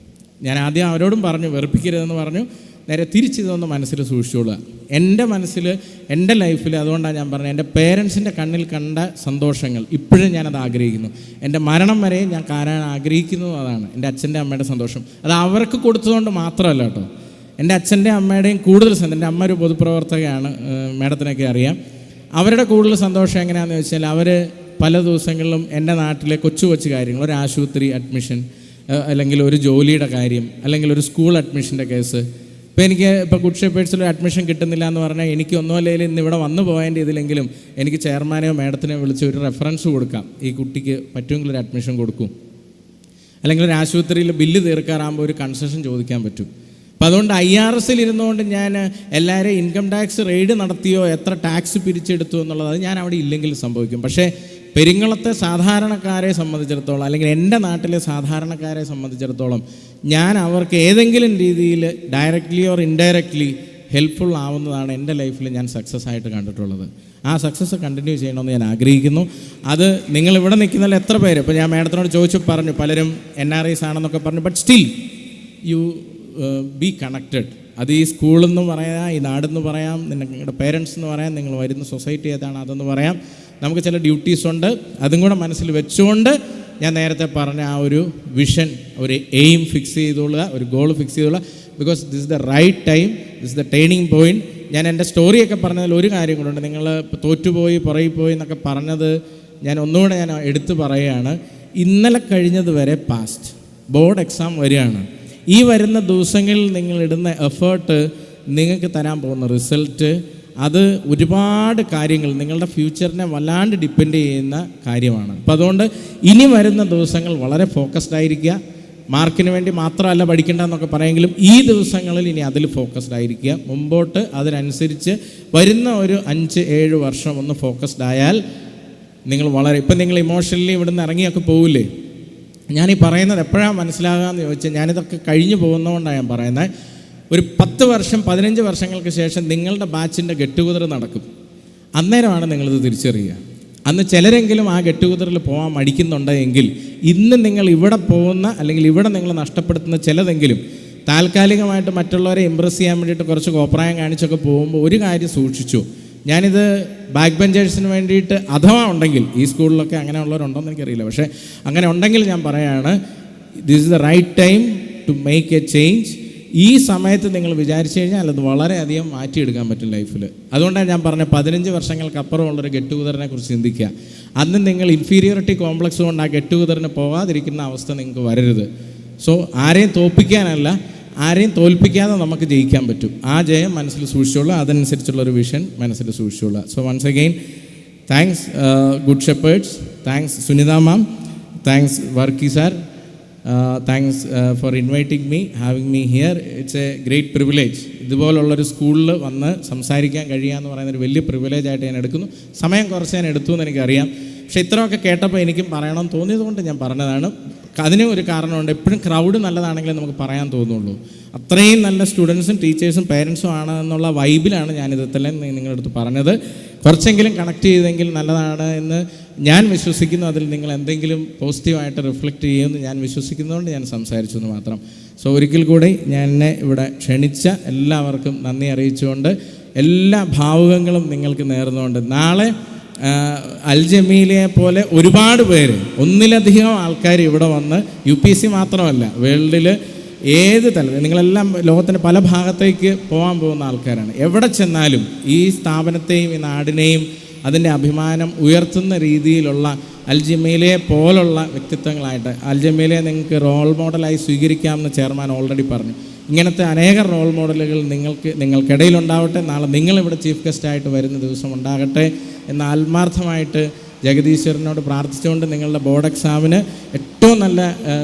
ഞാൻ ആദ്യം അവരോടും പറഞ്ഞു വെറുപ്പിക്കരുതെന്ന് പറഞ്ഞു. നേരെ തിരിച്ചിതൊന്ന് മനസ്സിൽ സൂക്ഷിച്ചോളുക. എൻ്റെ മനസ്സിൽ, എൻ്റെ ലൈഫിൽ, അതുകൊണ്ടാണ് ഞാൻ പറഞ്ഞത്, എൻ്റെ പേരൻസിൻ്റെ കണ്ണിൽ കണ്ട സന്തോഷങ്ങൾ ഇപ്പോഴും ഞാനത് ആഗ്രഹിക്കുന്നു. എൻ്റെ മരണം വരെ ഞാൻ കാണാൻ ആഗ്രഹിക്കുന്നത് അതാണ്, എൻ്റെ അച്ഛൻ്റെ അമ്മയുടെ സന്തോഷം. അത് അവർക്ക് കൊടുത്തതുകൊണ്ട് മാത്രമല്ല കേട്ടോ, എൻ്റെ അച്ഛൻ്റെ അമ്മയുടെയും കൂടുതൽ എൻ്റെ അമ്മ ഒരു പൊതുപ്രവർത്തകയാണ്, മാഡത്തിനൊക്കെ അറിയാം. അവരുടെ കൂടുതൽ സന്തോഷം എങ്ങനെയാണെന്ന് വെച്ചാൽ, അവർ പല ദിവസങ്ങളിലും എൻ്റെ നാട്ടിലെ കൊച്ചു കാര്യങ്ങൾ, ഒരു ആശുപത്രി അഡ്മിഷൻ, അല്ലെങ്കിൽ ഒരു ജോലിയുടെ കാര്യം, അല്ലെങ്കിൽ ഒരു സ്കൂൾ അഡ്മിഷൻ്റെ കേസ്. ഇപ്പോൾ ഗുഡ് ഷെപ്പേഴ്സിൽ അഡ്മിഷൻ കിട്ടുന്നില്ല എന്ന് പറഞ്ഞാൽ എനിക്ക് ഒന്നുമല്ലെങ്കിൽ ഇന്ന് ഇവിടെ വന്നു പോയതിൻ്റെ ഇതിലെങ്കിലും എനിക്ക് ചെയർമാനെയോ മാഡത്തിനെയോ വിളിച്ച് ഒരു റെഫറൻസ് കൊടുക്കാം, ഈ കുട്ടിക്ക് പറ്റുമെങ്കിൽ ഒരു അഡ്മിഷൻ കൊടുക്കും. അല്ലെങ്കിൽ ഒരു ആശുപത്രിയിൽ ബില്ല് തീർക്കാറാകുമ്പോൾ ഒരു കൺസെഷൻ ചോദിക്കാൻ പറ്റും. അപ്പോൾ അതുകൊണ്ട് IRS ഇരുന്നുകൊണ്ട് ഞാൻ എല്ലാവരെയും ഇൻകം ടാക്സ് റെയ്ഡ് നടത്തിയോ എത്ര ടാക്സ് പിരിച്ചെടുത്തു എന്നുള്ളത് അത് ഞാൻ അവിടെ ഇല്ലെങ്കിൽ സംഭവിക്കും. പക്ഷേ പെരിങ്ങളത്തെ സാധാരണക്കാരെ സംബന്ധിച്ചിടത്തോളം, അല്ലെങ്കിൽ എൻ്റെ നാട്ടിലെ സാധാരണക്കാരെ സംബന്ധിച്ചിടത്തോളം, ഞാൻ അവർക്ക് ഏതെങ്കിലും രീതിയിൽ ഡയറക്റ്റ്ലി ഓർ ഇൻഡയറക്റ്റ്ലി ഹെൽപ്ഫുൾ ആവുന്നതാണ് എൻ്റെ ലൈഫിൽ ഞാൻ സക്സസ് ആയിട്ട് കണ്ടിട്ടുള്ളത്. ആ സക്സസ് കണ്ടിന്യൂ ചെയ്യണമെന്ന് ഞാൻ ആഗ്രഹിക്കുന്നു. അത് നിങ്ങളിവിടെ നിൽക്കുന്നതിൽ എത്ര പേര്, ഇപ്പോൾ ഞാൻ മാഡത്തിനോട് ചോദിച്ചു പറഞ്ഞു, പലരും NRIs ആണെന്നൊക്കെ പറഞ്ഞു, but still you be connected. അത് ഈ സ്കൂളെന്ന് പറയാം, ഈ നാടെന്ന് പറയാം, നിങ്ങളുടെ പേരൻസ് എന്ന് പറയാം, നിങ്ങൾ വരുന്ന സൊസൈറ്റി ഏതാണ് അതെന്ന് പറയാം. നമുക്ക് ചില ഡ്യൂട്ടീസ് ഉണ്ട്, അതും കൂടെ മനസ്സിൽ വെച്ചുകൊണ്ട് ഞാൻ നേരത്തെ പറഞ്ഞ ആ ഒരു വിഷൻ, ഒരു എയിം ഫിക്സ് ചെയ്തോളുക, ഒരു ഗോൾ ഫിക്സ് ചെയ്തോളുക. Because this is the right time, this is the turning point. ഞാൻ എൻ്റെ സ്റ്റോറിയൊക്കെ പറഞ്ഞതിൽ ഒരു കാര്യം കൂടെ, നിങ്ങൾ തോറ്റുപോയി പുറകിൽ പോയി എന്നൊക്കെ പറഞ്ഞത് ഞാൻ ഒന്നുകൂടെ ഞാൻ എടുത്തു പറയുകയാണ്. ഇന്നലെ കഴിഞ്ഞത് വരെ പാസ്റ്റ്, ബോർഡ് എക്സാം വരികയാണ്. ഈ വരുന്ന ദിവസങ്ങളിൽ നിങ്ങളിടുന്ന എഫേർട്ട് നിങ്ങൾക്ക് തരാൻ പോകുന്ന റിസൾട്ട്, അത് ഒരുപാട് കാര്യങ്ങൾ നിങ്ങളുടെ ഫ്യൂച്ചറിനെ വല്ലാണ്ട് ഡിപ്പെൻഡ് ചെയ്യുന്ന കാര്യമാണ്. അപ്പോൾ അതുകൊണ്ട് ഇനി വരുന്ന ദിവസങ്ങൾ വളരെ ഫോക്കസ്ഡ് ആയിരിക്കുക. മാർക്കിന് വേണ്ടി മാത്രമല്ല പഠിക്കേണ്ടതെന്നൊക്കെ പറയുമെങ്കിലും ഈ ദിവസങ്ങളിൽ ഇനി അതിൽ ഫോക്കസ്ഡ് ആയിരിക്കുക. മുമ്പോട്ട് അതിനനുസരിച്ച് വരുന്ന ഒരു 5-7 വർഷം ഒന്ന് ഫോക്കസ്ഡ് ആയാൽ നിങ്ങൾ വളരെ, ഇപ്പം നിങ്ങൾ ഇമോഷണലി ഇവിടുന്ന് ഇറങ്ങിയൊക്കെ പോവില്ലേ. ഞാനീ പറയുന്നത് എപ്പോഴാണ് മനസ്സിലാകാമെന്ന് ചോദിച്ചാൽ, ഞാനിതൊക്കെ കഴിഞ്ഞു പോകുന്നതുകൊണ്ടാണ് ഞാൻ പറയുന്നത്. ഒരു 10 വർഷം 15 വർഷങ്ങൾക്ക് ശേഷം നിങ്ങളുടെ ബാച്ചിൻ്റെ ഗെറ്റ് ടുഗദർ നടക്കും. അന്നേരമാണ് നിങ്ങളിത് തിരിച്ചറിയുക. അന്ന് ചിലരെങ്കിലും ആ ഗെറ്റ് ടുഗദറിൽ പോകാൻ മടിക്കുന്നുണ്ടെങ്കിൽ ഇന്ന് നിങ്ങൾ ഇവിടെ പോകുന്ന അല്ലെങ്കിൽ ഇവിടെ നിങ്ങൾ നഷ്ടപ്പെടുത്തുന്ന ചിലതെങ്കിലും താൽക്കാലികമായിട്ട് മറ്റുള്ളവരെ ഇമ്പ്രസ് ചെയ്യാൻ വേണ്ടിയിട്ട് കുറച്ച് കോപ്രായം കാണിച്ചൊക്കെ പോകുമ്പോൾ ഒരു കാര്യം സൂക്ഷിച്ചു. ഞാനിത് ബാക്ക് ബെഞ്ചേഴ്സിന് വേണ്ടിയിട്ട് അഥവാ ഉണ്ടെങ്കിൽ, ഈ സ്കൂളിലൊക്കെ അങ്ങനെയുള്ളവരുണ്ടോയെന്ന് എനിക്കറിയില്ല, പക്ഷേ അങ്ങനെ ഉണ്ടെങ്കിൽ ഞാൻ പറയുകയാണ്, this is the right time to make a change. ഈ സമയത്ത് നിങ്ങൾ വിചാരിച്ചു കഴിഞ്ഞാൽ അത് വളരെയധികം മാറ്റിയെടുക്കാൻ പറ്റും ലൈഫിൽ. അതുകൊണ്ടാണ് ഞാൻ പറഞ്ഞത് 15 വർഷങ്ങൾക്കപ്പുറമുള്ളൊരു ഗെറ്റ് ടുഗദറിനെ കുറിച്ച് ചിന്തിക്കുക. അന്ന് നിങ്ങൾ ഇൻഫീരിയോറിറ്റി കോംപ്ലക്സ് കൊണ്ട് ആ ഗെറ്റ് ടുഗദറിന് പോകാതിരിക്കുന്ന അവസ്ഥ നിങ്ങൾക്ക് വരരുത്. സോ ആരെയും തോൽപ്പിക്കാനല്ല, ആരെയും തോൽപ്പിക്കാതെ നമുക്ക് ജയിക്കാൻ പറ്റും. ആ ജയം മനസ്സിൽ സൂക്ഷിച്ചോളൂ, അതനുസരിച്ചുള്ളൊരു വിഷൻ മനസ്സിൽ സൂക്ഷിച്ചോളൂ. So once again thanks Good Shepherds, thanks Sunitha ma'am, thanks Varkey sir, thanks for inviting me, having me here. It's a great privilege. ഇതുപോലുള്ളൊരു സ്കൂളിൽ വന്ന് സംസാരിക്കാൻ കഴിയുക എന്ന് പറയുന്നൊരു വലിയ പ്രിവിലേജായിട്ട് ഞാൻ എടുക്കുന്നു. സമയം കുറച്ച് ഞാൻ എടുത്തു എന്ന് എനിക്കറിയാം, പക്ഷേ ഇത്രയൊക്കെ കേട്ടപ്പോൾ എനിക്കും പറയണമെന്ന് തോന്നിയത് കൊണ്ട് ഞാൻ പറഞ്ഞതാണ്. അതിനും ഒരു കാരണമുണ്ട്. എപ്പോഴും ക്രൗഡ് നല്ലതാണെങ്കിലേ നമുക്ക് പറയാൻ തോന്നുള്ളൂ. അത്രയും നല്ല സ്റ്റുഡൻസും ടീച്ചേഴ്സും പേരൻസും ആണ് എന്നുള്ള വൈബിലാണ് ഞാനിതെല്ലാം നിങ്ങളുടെ അടുത്ത് പറഞ്ഞത്. കുറച്ചെങ്കിലും കണക്ട് ചെയ്തെങ്കിൽ നല്ലതാണ് എന്ന് ഞാൻ വിശ്വസിക്കുന്നു. അതിൽ നിങ്ങൾ എന്തെങ്കിലും പോസിറ്റീവായിട്ട് റിഫ്ലക്റ്റ് ചെയ്യുമെന്ന് ഞാൻ വിശ്വസിക്കുന്നതുകൊണ്ട് ഞാൻ സംസാരിച്ചു എന്ന് മാത്രം. സോ ഒരിക്കൽ കൂടി ഞാൻ എന്നെ ഇവിടെ ക്ഷണിച്ച എല്ലാവർക്കും നന്ദി അറിയിച്ചുകൊണ്ട് എല്ലാ ഭാവുകങ്ങളും നിങ്ങൾക്ക് നേർന്നുകൊണ്ട്, നാളെ അൽജമീലിയെ പോലെ ഒരുപാട് പേര്, ഒന്നിലധികം ആൾക്കാർ ഇവിടെ വന്ന് UPSC മാത്രമല്ല വേൾഡിൽ ഏത് തലത്തിൽ, നിങ്ങളെല്ലാം ലോകത്തിൻ്റെ പല ഭാഗത്തേക്ക് പോകാൻ പോകുന്ന ആൾക്കാരാണ്. എവിടെ ചെന്നാലും ഈ സ്ഥാപനത്തെയും ഈ നാടിനെയും അതിൻ്റെ അഭിമാനം ഉയർത്തുന്ന രീതിയിലുള്ള അൽജമീലിയെ പോലുള്ള വ്യക്തിത്വങ്ങളായിട്ട്, അൽജമീലിയെ നിങ്ങൾക്ക് റോൾ മോഡലായി സ്വീകരിക്കാമെന്ന് ചെയർമാൻ ഓൾറെഡി പറഞ്ഞു. ഇങ്ങനത്തെ അനേകം റോൾ മോഡലുകൾ നിങ്ങൾക്കിടയിലുണ്ടാവട്ടെ. നാളെ നിങ്ങളിവിടെ ചീഫ് ഗസ്റ്റായിട്ട് വരുന്ന ദിവസം ഉണ്ടാകട്ടെ എന്ന് ആത്മാർത്ഥമായിട്ട് ജഗദീശ്വരനോട് പ്രാർത്ഥിച്ചുകൊണ്ട്, നിങ്ങളുടെ ബോർഡ് എക്സാമിന് ഏറ്റവും നല്ല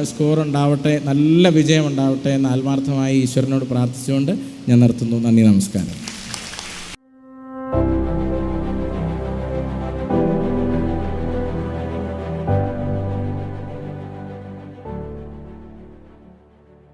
സ്കോർ ഉണ്ടാവട്ടെ, നല്ല വിജയം ഉണ്ടാവട്ടെ എന്ന് ആത്മാർത്ഥമായി ഈശ്വരനോട് പ്രാർത്ഥിച്ചുകൊണ്ട് ഞാൻ നിർത്തുന്നു. നന്ദി, നമസ്കാരം.